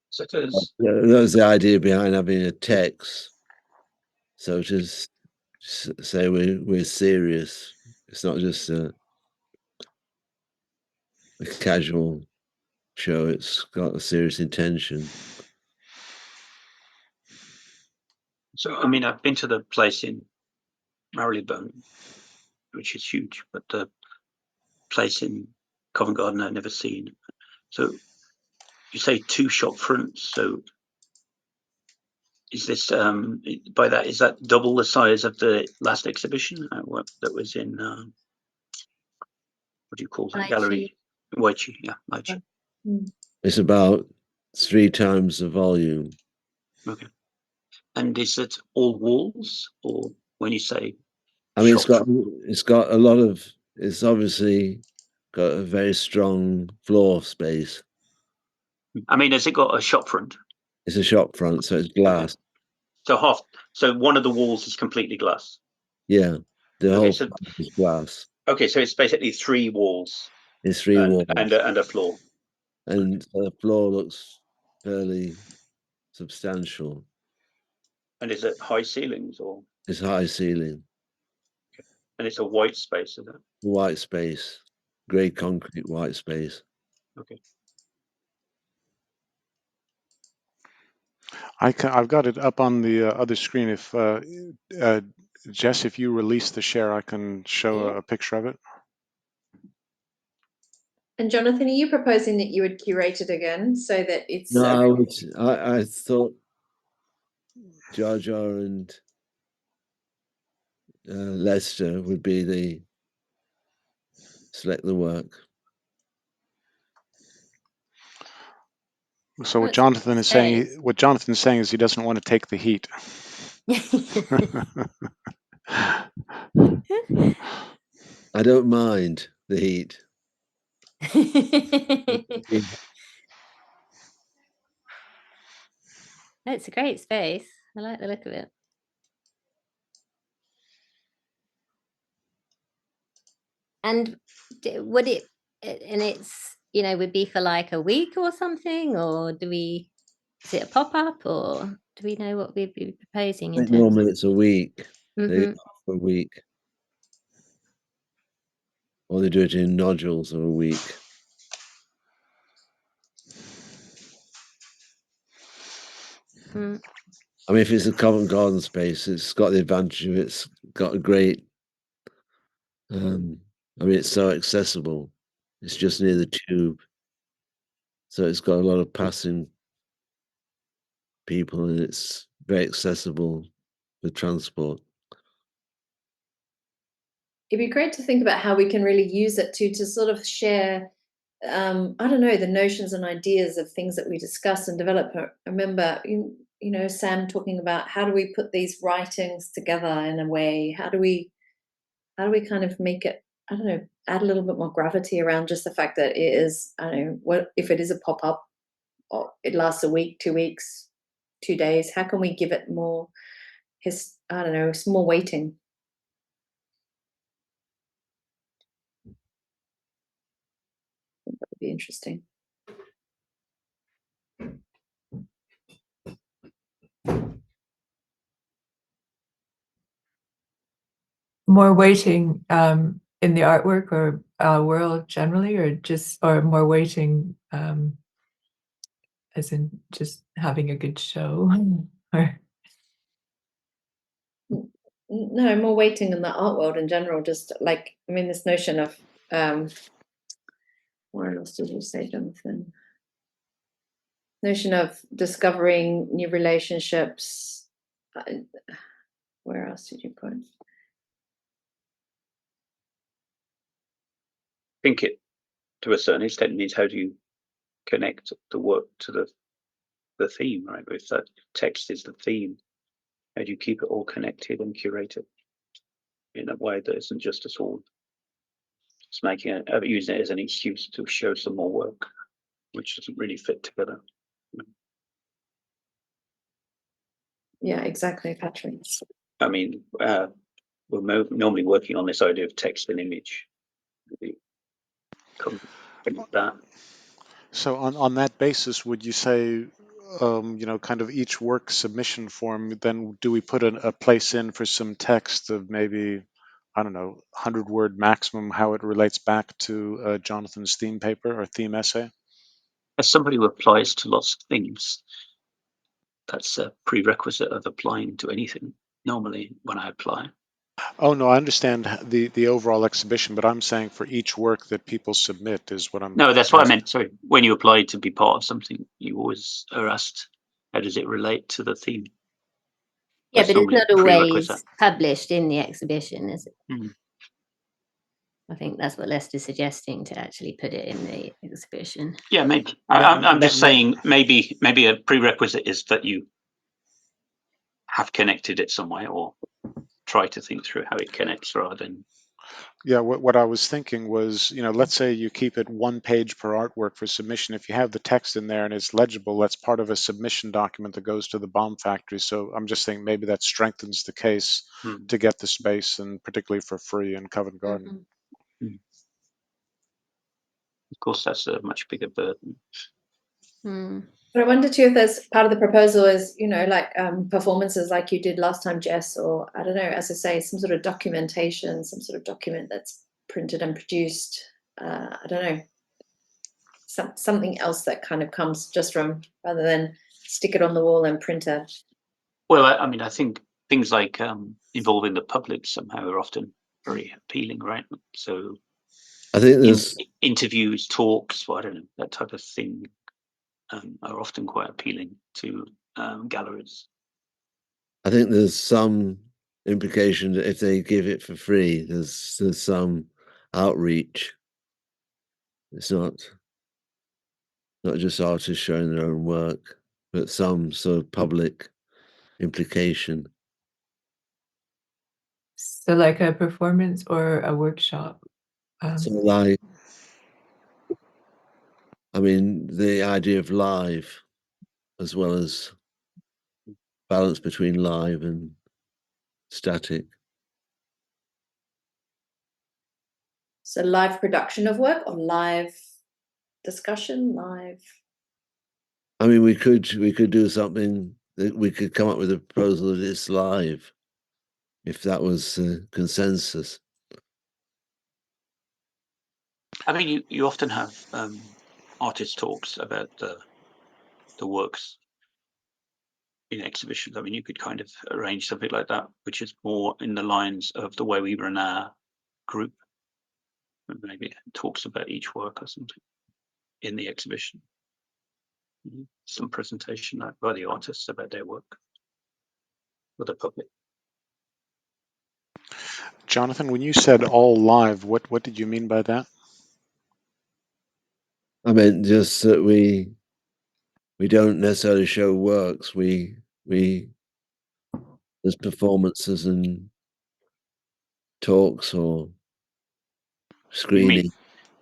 So there's
That was the idea behind having a text. So just say we're serious. It's not just a casual show. It's got a serious intention.
so I mean, I've been to the place in Marylebone, which is huge, but the place in Covent Garden I've never seen. So you say 2 shop fronts, so is this by that, is that double the size of the last exhibition that was in what do you call that
Lychee.
gallery? Lychee, yeah, Lychee.
It's about 3 times the volume.
Okay. And is it all walls, or when you say
I mean,
shop
it's got a lot of. It's obviously got a very strong floor space.
I mean, has it got a shop front?
It's a shop front, so it's glass.
So one of the walls is completely glass.
Yeah, the
Okay,
whole
so
front is glass.
okay, so it's basically 3 walls
It's 3 walls,
and a floor.
and the floor looks fairly substantial.
And is it high ceilings, or
It's high ceiling,
and it's a white space, is it?
white space, grey concrete white space.
Okay.
I've got it up on the other screen. If Jess, if you release the share, I can show a picture of it.
And Jonathan, are you proposing that you would curate it again so that it's
No, I thought Jar Jar and Lester would be the select the work.
So what
What's
Jonathan is saying,
space?
what Jonathan's saying is he doesn't want to take the heat.
I don't mind the heat.
It's a great space. I like the look of it. And would it, and it's, would be for like a week or something, or is it a pop-up, or do we know what we'd be proposing in terms
Normally it's a week. They
Mhm.
off a week. Or they do it in nodules of a week.
Mm.
I mean, if it's a Covent Garden space, it's got the advantage of it's got a great. I mean, it's so accessible. It's just near the tube, so it's got a lot of passing people, and it's very accessible for transport.
It'd be great to think about how we can really use it to sort of share, I don't know, the notions and ideas of things that we discuss and develop. I remember, Sam talking about how do we put these writings together in a way? How do we kind of make it, I don't know, add a little bit more gravity around just the fact that it is, I don't know, what if it is a pop-up or it lasts a week, 2 weeks, 2 days, how can we give it more I don't know, some more weighting? That would be interesting.
More weighting in the artwork or world generally, or more weighting as in just having a good show? Or
No, more weighting in the art world in general. Just like, I mean, this notion of what else did you say, Jonathan? Notion of discovering new relationships. Where else did you put?
I think it, to a certain extent, means how do you connect the work to the theme, right? If that text is the theme, how do you keep it all connected and curated in a way that isn't just us all just using it as an excuse to show some more work, which doesn't really fit together.
Yeah, exactly, Patrick.
I mean, we're normally working on this idea of text and image. That.
So on that basis, would you say, kind of each work submission form, then do we put a place in for some text of maybe, I don't know, 100-word maximum, how it relates back to Jonathan's theme paper or theme essay?
As somebody who applies to lots of things, that's a prerequisite of applying to anything. Normally, when I apply.
Oh no, I understand the overall exhibition, but I'm saying for each work that people submit is what I'm.
No, that's what I meant. Sorry, when you apply to be part of something, you always are asked, how does it relate to the theme?
Yeah,
That's
but it's
normally
not
a
always
prerequisite.
published in the exhibition, is it?
Mm.
I think that's what Lester's suggesting, to actually put it in the exhibition.
Yeah, maybe. I'm just saying maybe a prerequisite is that you have connected it some way, or try to think through how it connects rather than.
Yeah, what I was thinking was, let's say you keep it 1 page per artwork for submission. If you have the text in there and it's legible, that's part of a submission document that goes to the bomb factory. So I'm just saying maybe that strengthens the case to get the space, and particularly for free in Covent Garden.
Mm-hmm. Of course, that's a much bigger burden.
But I wonder too if there's part of the proposal is, like performances like you did last time, Jess, or I don't know, as I say, some sort of documentation, some sort of document that's printed and produced. I don't know, something else that kind of comes just from, rather than stick it on the wall and print it.
Well, I mean, I think things like involving the public somehow are often very appealing, right? So
I think there's
interviews, talks, I don't know, that type of thing are often quite appealing to galleries.
I think there's some implication that if they give it for free, there's some outreach. It's not just artists showing their own work, but some sort of public implication.
so like a performance or a workshop.
So like, I mean, the idea of live, as well as balance between live and static.
So live production of work, or live discussion, live.
I mean, we could do something that we could come up with a proposal that it's live, if that was consensus.
I mean, you often have artist talks about the works in exhibitions. I mean, you could kind of arrange something like that, which is more in the lines of the way we run our group. Maybe it talks about each work or something in the exhibition. Some presentation by the artists about their work for the public.
Jonathan, when you said all live, what did you mean by that?
I meant just that we don't necessarily show works. We there's performances and talks or screening.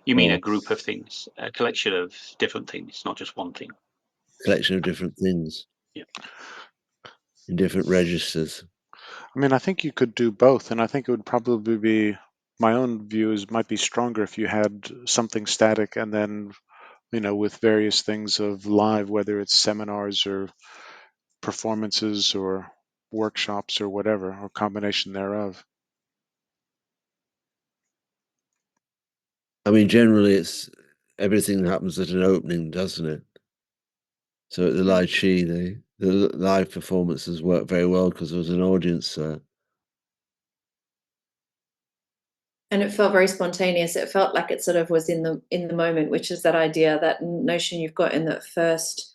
You mean
or
a group of things, a collection of different things, not just one thing.
collection of different things.
Yeah.
In different registers.
I mean, I think you could do both, and I think it would probably be, my own view is, might be stronger if you had something static and then, with various things of live, whether it's seminars or performances or workshops or whatever, or combination thereof.
I mean, generally, it's everything happens at an opening, doesn't it? So at the Lai Chi, the live performances work very well because there was an audience there.
And it felt very spontaneous. It felt like it sort of was in the moment, which is that idea, that notion you've got in that first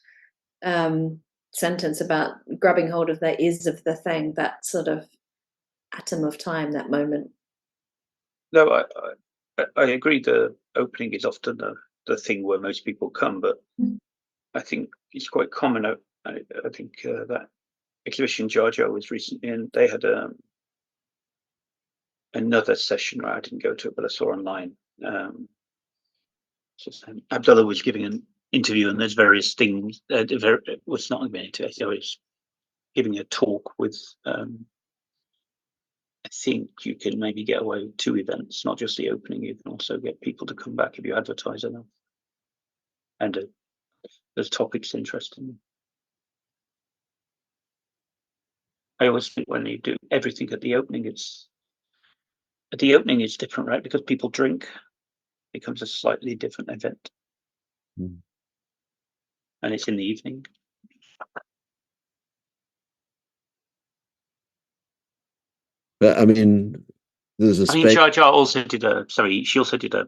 sentence about grabbing hold of the is of the thing, that sort of atom of time, that moment.
No, I agree. The opening is often the thing where most people come, but I think it's quite common. I think that exhibition Jar Jar was recently, and they had another session where I didn't go to it, but I saw online. Abdullah was giving an interview, and there's various things. It's not an interview. I was giving a talk with. I think you can maybe get away with 2 events, not just the opening. You can also get people to come back if you advertise enough, and there's topics interesting. I always think when you do everything at the opening, it's different, right? Because people drink, it becomes a slightly different event, and it's in the evening.
But I mean, there's a
I mean,
space.
Jar Jar also did she also did a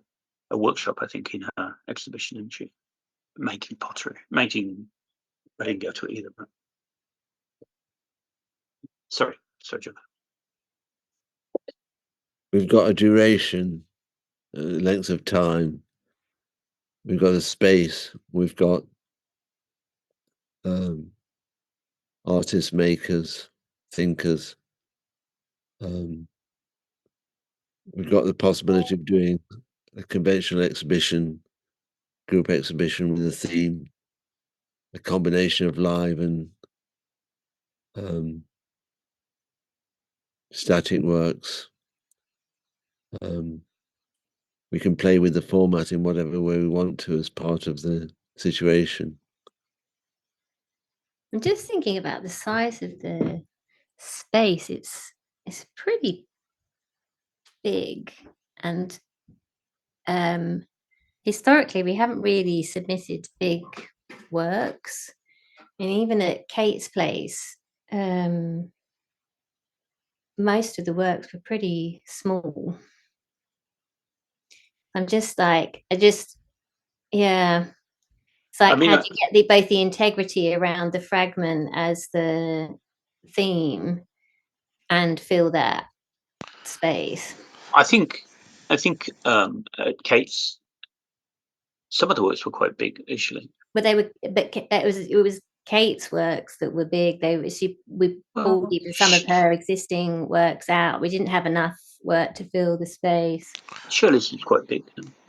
workshop, I think, in her exhibition, didn't she? Making pottery, I didn't go to it either, but sorry, Jar.
We've got a duration, length of time. We've got a space. We've got artists, makers, thinkers. We've got the possibility of doing a conventional exhibition, group exhibition with a theme, a combination of live and static works. We can play with the format in whatever way we want to as part of the situation.
I'm just thinking about the size of the space. It's pretty big, and historically we haven't really submitted big works. And even at Kate's place, most of the works were pretty small. I'm just like, yeah. It's like, how do you get both the integrity around the fragment as the theme and fill that space?
I think at Kate's, some of the works were quite big initially.
But it was Kate's works that were big. We pulled even some of her existing works out. We didn't have enough work to fill the space.
Shirley's is quite big.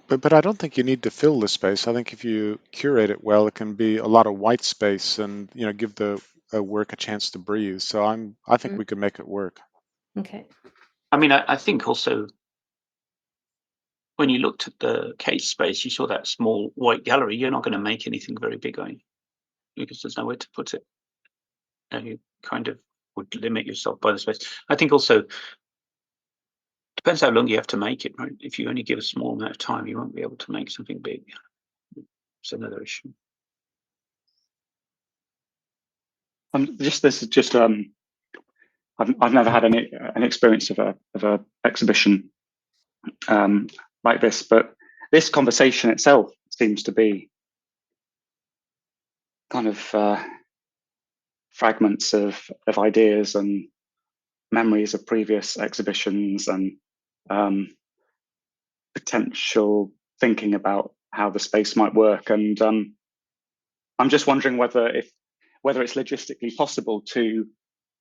But I don't think you need to fill the space. I think if you curate it well, it can be a lot of white space and give the work a chance to breathe. So I think we could make it work.
Okay.
I mean, I think also when you looked at the Kate space, you saw that small white gallery. You're not going to make anything very big, are you? Because there's nowhere to put it, and you kind of would limit yourself by the space. I think also depends how long you have to make it, right? If you only give a small amount of time, you won't be able to make something big. It's another issue.
This is just I've never had an experience of a exhibition like this, but this conversation itself seems to be kind of fragments of ideas and memories of previous exhibitions and potential thinking about how the space might work. And I'm just wondering whether it's logistically possible to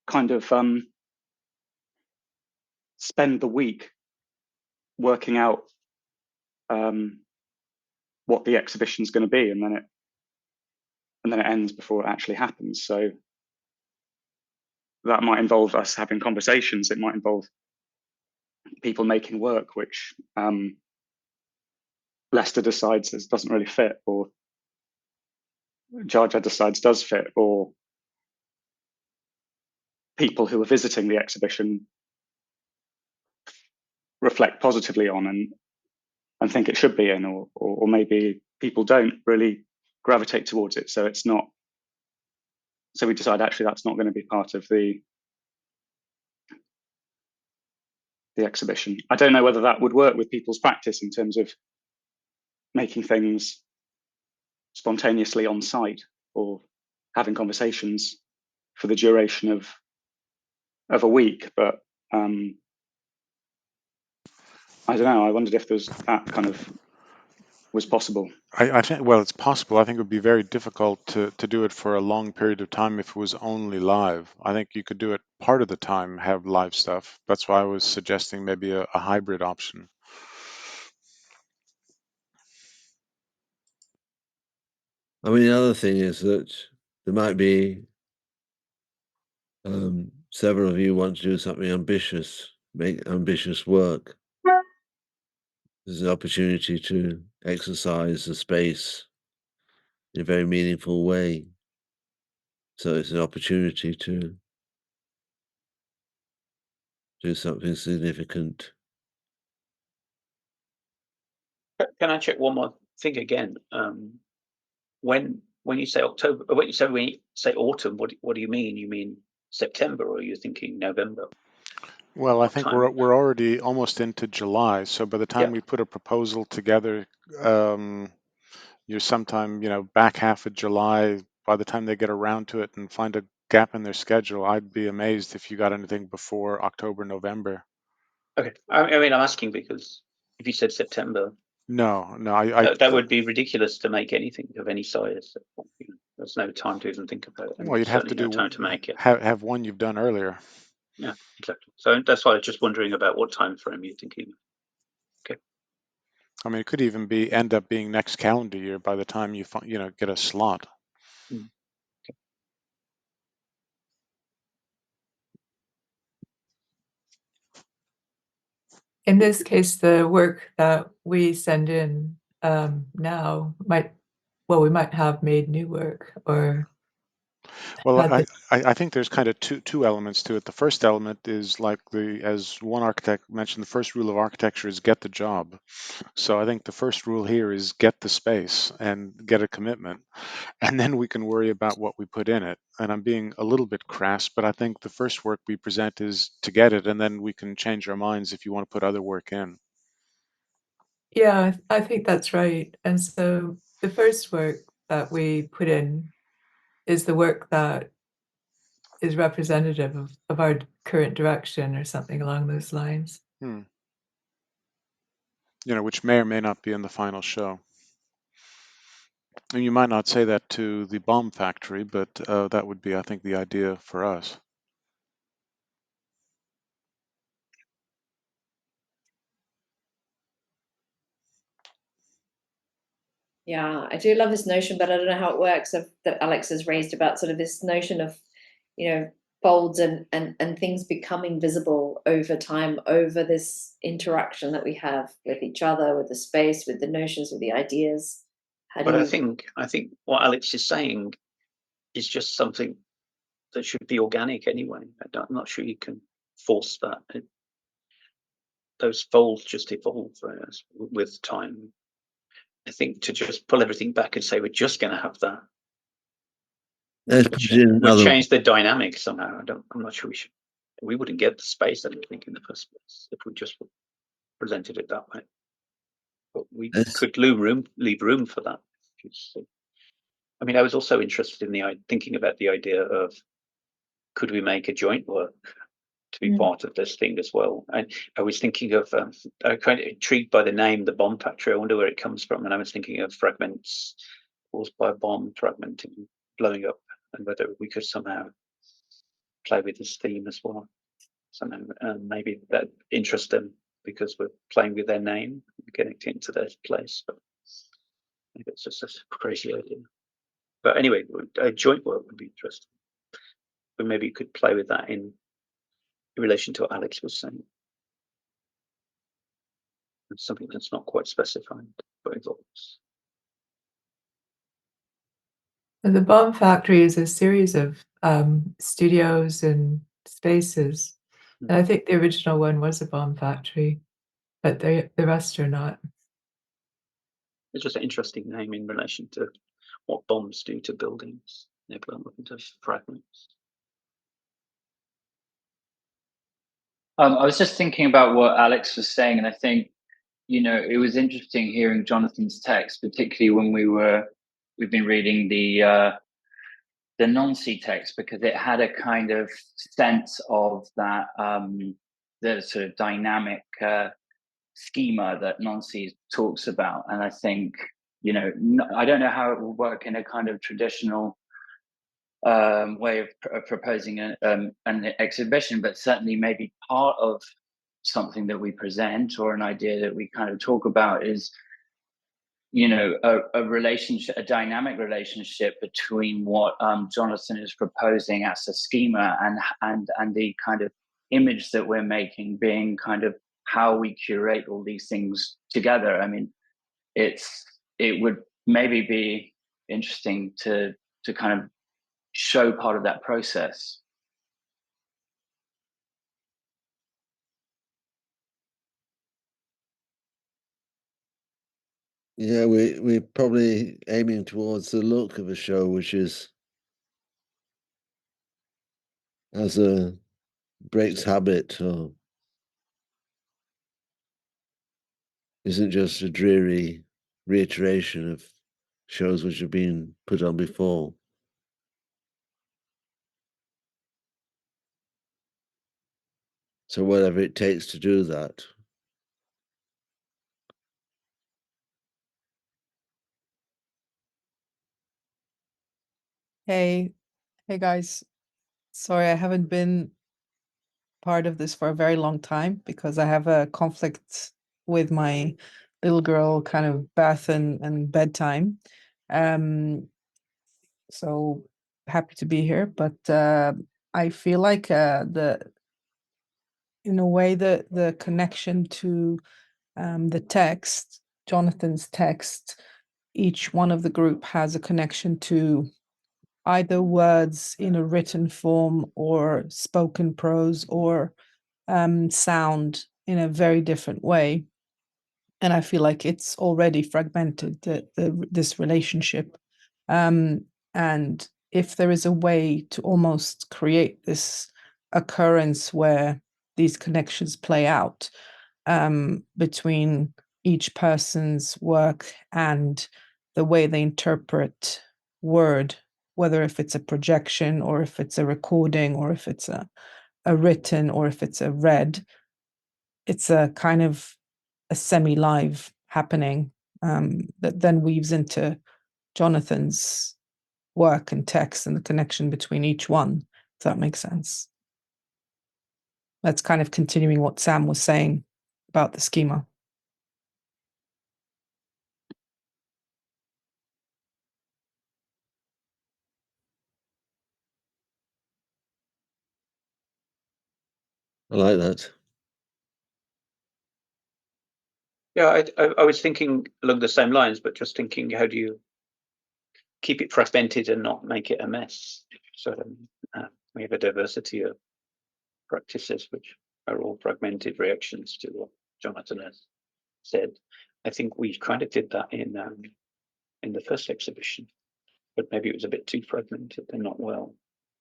kind of spend the week working out what the exhibition is going to be, and then it ends before it actually happens. So that might involve us having conversations. It might involve people making work which Lester decides doesn't really fit, or Jar Jar decides does fit, or people who are visiting the exhibition reflect positively on and think it should be in, or maybe people don't really gravitate towards it. So it's not. So we decide actually that's not going to be part of the exhibition. I don't know whether that would work with people's practice in terms of making things spontaneously on site or having conversations for the duration of a week. But I don't know. I wondered if that kind of was possible.
I think, well, it's possible. I think it would be very difficult to do it for a long period of time if it was only live. I think you could do it part of the time, have live stuff. That's why I was suggesting maybe a hybrid option.
I mean, the other thing is that there might be several of you want to do something ambitious, make ambitious work. There's an opportunity to exercise the space in a very meaningful way. So it's an opportunity to do something significant.
Can I check one more thing again? When you say October, when you say autumn, what do you mean? You mean September, or are you thinking November?
Well, I
What
think
time?
we're already almost into July, so by the time
Yeah.
we put a proposal together, you're sometime, back half of July. By the time they get around to it and find a gap in their schedule, I'd be amazed if you got anything before October, November.
Okay. I mean, I'm asking because if you said September,
No,
that would be ridiculous to make anything of any size. There's no time to even think about it, and
well, you'd have to
certainly no
do
time to make it.
have one you've done earlier.
Yeah, exactly. So that's why I was just wondering about what time frame you're thinking. Okay.
I mean, it could even end up being next calendar year by the time you get a slot.
Okay.
In this case, the work that we send in now we might have made new work, or
well, I think there's kind of two elements to it. The first element is like as one architect mentioned, the first rule of architecture is get the job. So I think the first rule here is get the space and get a commitment, and then we can worry about what we put in it. And I'm being a little bit crass, but I think the first work we present is to get it, and then we can change our minds if you want to put other work in.
Yeah, I think that's right. And so the first work that we put in is the work that is representative of our current direction, or something along those lines.
Which may or may not be in the final show. And you might not say that to the bomb factory, but that would be, I think, the idea for us.
Yeah, I do love this notion, but I don't know how it works that Alex has raised about sort of this notion of, folds and things becoming visible over time, over this interaction that we have with each other, with the space, with the notions, with the ideas.
But I think what Alex is saying is just something that should be organic anyway. I'm not sure you can force that. Those folds just evolve with time. I think to just pull everything back and say we're just going to have that would change the dynamic somehow. I'm not sure we wouldn't get the space, I don't think, in the first place if we just presented it that way. But we could leave room for that. I mean, I was also interested in thinking about the idea of, could we make a joint work be part of this thing as well. And I was thinking of, I'm kind of intrigued by the name, the bomb factory. I wonder where it comes from. And I was thinking of fragments caused by a bomb fragmenting, blowing up, and whether we could somehow play with this theme as well. Somehow, maybe that interests them because we're playing with their name, getting into their place. But maybe it's just a crazy idea. But anyway, a joint work would be interesting. But maybe you could play with that in relation to what Alex was saying. It's something that's not quite specified, but involves.
And the Bomb Factory is a series of studios and spaces. And I think the original one was a bomb factory, but the rest are not.
It's just an interesting name in relation to what bombs do to buildings. They blow them up into fragments.
I was just thinking about what Alex was saying, and I think, it was interesting hearing Jonathan's text, particularly when we've been reading the Nancy text, because it had a kind of sense of that the sort of dynamic schema that Nancy talks about. And I think, I don't know how it will work in a kind of traditional way of proposing an exhibition, but certainly maybe part of something that we present or an idea that we kind of talk about is, a relationship, a dynamic relationship between what Jonathan is proposing as a schema and the kind of image that we're making being kind of how we curate all these things together. I mean, it would maybe be interesting to kind of show part of that process.
Yeah, we're probably aiming towards the look of a show which is as a breaks habit or isn't just a dreary reiteration of shows which have been put on before. So whatever it takes to do that.
Hey guys. Sorry, I haven't been part of this for a very long time because I have a conflict with my little girl kind of bath and bedtime. So happy to be here, but I feel like in a way the connection to the text, Jonathan's text, each one of the group has a connection to either words in a written form or spoken prose or sound in a very different way. And I feel like it's already fragmented, this relationship. And if there is a way to almost create this occurrence where these connections play out between each person's work and the way they interpret word, whether if it's a projection or if it's a recording or if it's a written or if it's a read, it's a kind of a semi-live happening that then weaves into Jonathan's work and text and the connection between each one, if that makes sense. That's kind of continuing what Sam was saying about the schema.
I like that.
Yeah, I was thinking along the same lines, but just thinking, how do you keep it fragmented and not make it a mess? So we have a diversity of practices which are all fragmented reactions to what Jonathan has said. I think we kind of did that in the first exhibition, but maybe it was a bit too fragmented and not well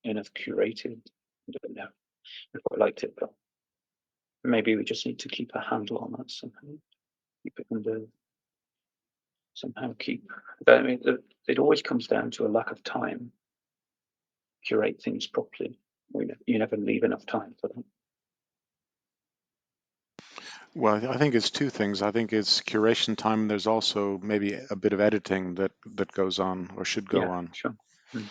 enough curated. I don't know. I quite liked it, but maybe we just need to keep a handle on that somehow. Keep it under somehow keep. But I mean, it always comes down to a lack of time. Curate things properly. You never leave enough time for them.
Well, I think it's two things. I think it's curation time. And there's also maybe a bit of editing that goes on or should go
Yeah,
on.
sure. Mm.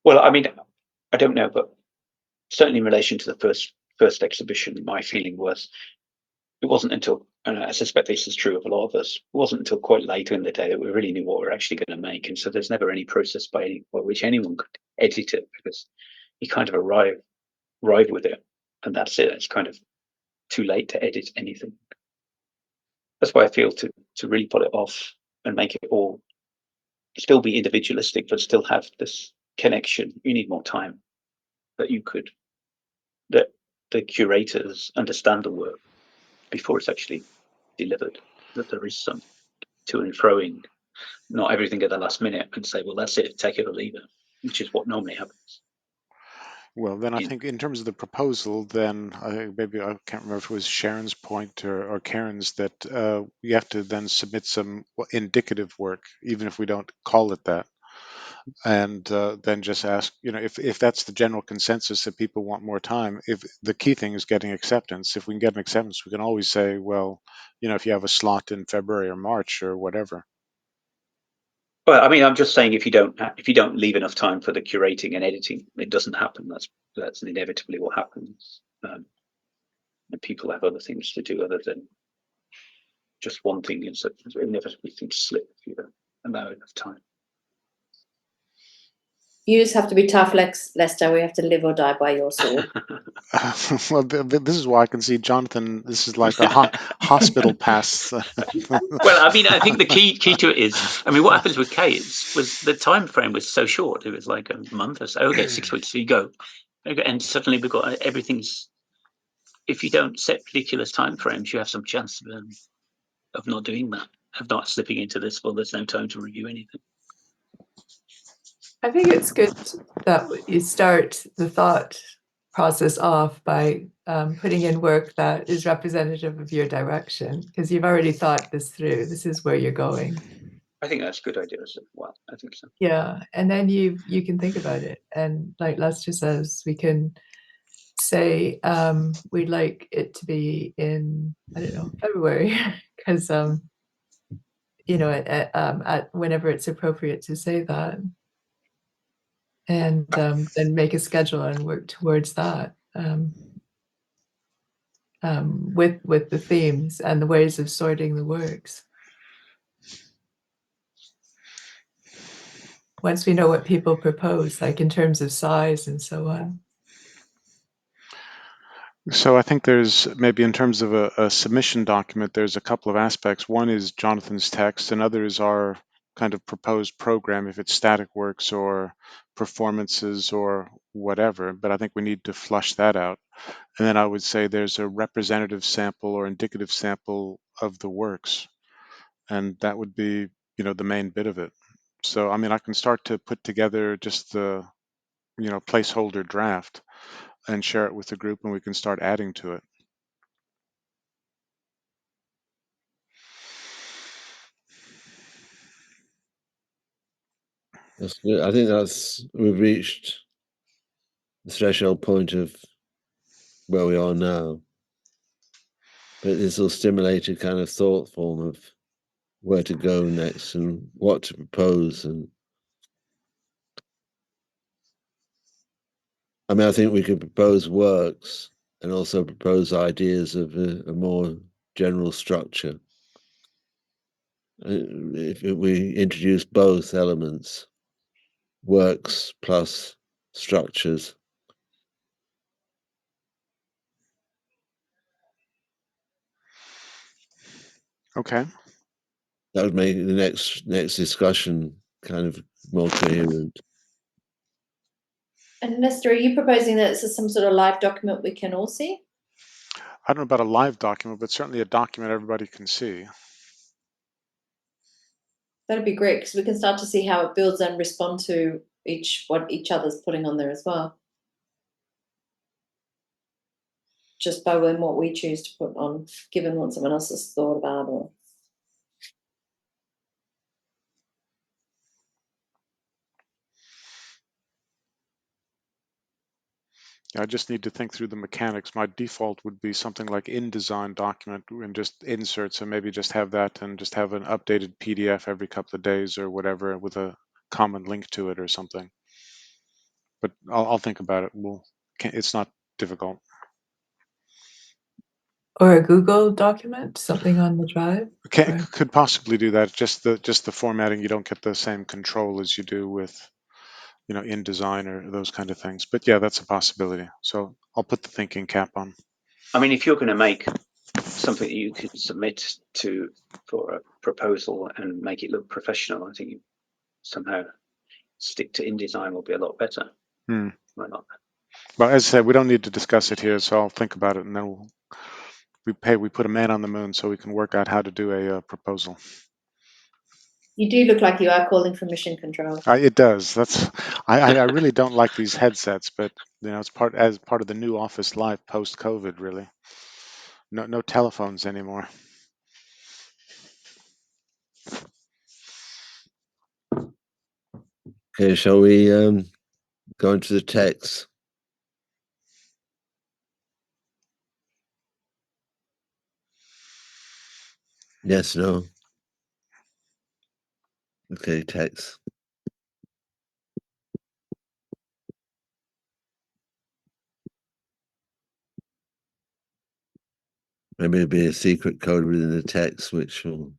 Well, I mean, I don't know, but certainly in relation to the first exhibition, my feeling was it wasn't until, and I suspect this is true of a lot of us, it wasn't until quite later in the day that we really knew what we were actually going to make. And so there's never any process by which anyone could edit it, because you kind of arrive with it, and that's it. It's kind of too late to edit anything. That's why I feel to really pull it off and make it all still be individualistic, but still have this connection. You need more time, that the curators understand the work before it's actually delivered, that there is some to and froing, not everything at the last minute, and say, well, that's it, take it or leave it, which is what normally happens.
Well, then I
In-
think in terms of the proposal, then maybe I can't remember if it was Sharon's point or Karen's, that you have to then submit some indicative work, even if we don't call it that. And then just ask, if that's the general consensus that people want more time, if the key thing is getting acceptance. If we can get an acceptance, we can always say, well, if you have a slot in February or March or whatever.
Well, I mean, I'm just saying, if you don't leave enough time for the curating and editing, it doesn't happen. That's inevitably what happens. And people have other things to do other than just one thing, and so inevitably things slip if you don't allow enough time.
You just have to be tough, Lester. We have to live or die by your sword.
Well, this is why I can see Jonathan. This is like a hospital pass.
Well, I mean, I think the key to it is, I mean, what happens with Kay was the time frame was so short. It was like a month or so. Okay, 6 weeks, so you go. Okay, and suddenly we've got everything's. If you don't set ridiculous time frames, you have some chance of not doing that, of not slipping into this. Well, there's no time to review anything.
I think it's good that you start the thought process off by putting in work that is representative of your direction, because you've already thought this through. This is where you're going.
I think that's a good idea as well. I think so.
Yeah, and then you can think about it, and like Lester says, we can say we'd like it to be in, I don't know, February, because at whenever it's appropriate to say that, and then make a schedule and work towards that, with the themes and the ways of sorting the works. Once we know what people propose, like in terms of size and so on.
So I think there's maybe, in terms of a submission document, there's a couple of aspects. One is Jonathan's text, another is our kind of proposed program, if it's static works or performances or whatever. But I think we need to flush that out. And then I would say there's a representative sample or indicative sample of the works. And that would be, the main bit of it. So, I mean, I can start to put together just the, placeholder draft and share it with the group, and we can start adding to it.
That's good. I think we've reached the threshold point of where we are now. But this will stimulate a kind of thought form of where to go next and what to propose. And I mean, I think we could propose works and also propose ideas of a more general structure. If we introduce both elements, works plus structures.
Okay.
That would make the next discussion kind of more coherent.
And Lester, are you proposing that it's some sort of live document we can all see?
I don't know about a live document, but certainly a document everybody can see.
That'd be great, because we can start to see how it builds and respond to what each other's putting on there as well. Just by what we choose to put on, given what someone else has thought about.
I just need to think through the mechanics. My default would be something like InDesign document and just inserts, and maybe just have that and just have an updated PDF every couple of days or whatever with a common link to it or something. But I'll think about it. It's not difficult.
Or a Google document, something on the drive? Or-
Could possibly do that. Just the formatting, you don't get the same control as you do with, InDesign or those kind of things. But yeah, that's a possibility. So I'll put the thinking cap on.
I mean, if you're going to make something that you could submit for a proposal and make it look professional, I think you somehow stick to InDesign will be a lot better. Why not?
Well, as I said, we don't need to discuss it here, so I'll think about it, and then we put a man on the moon so we can work out how to do a proposal.
You do look like you are calling for mission control.
It does. I really don't like these headsets, but it's part of the new office life post COVID. Really, no telephones anymore.
Okay, shall we go into the text? Yes, no. Okay, text. Maybe it'll be a secret code within the text, which will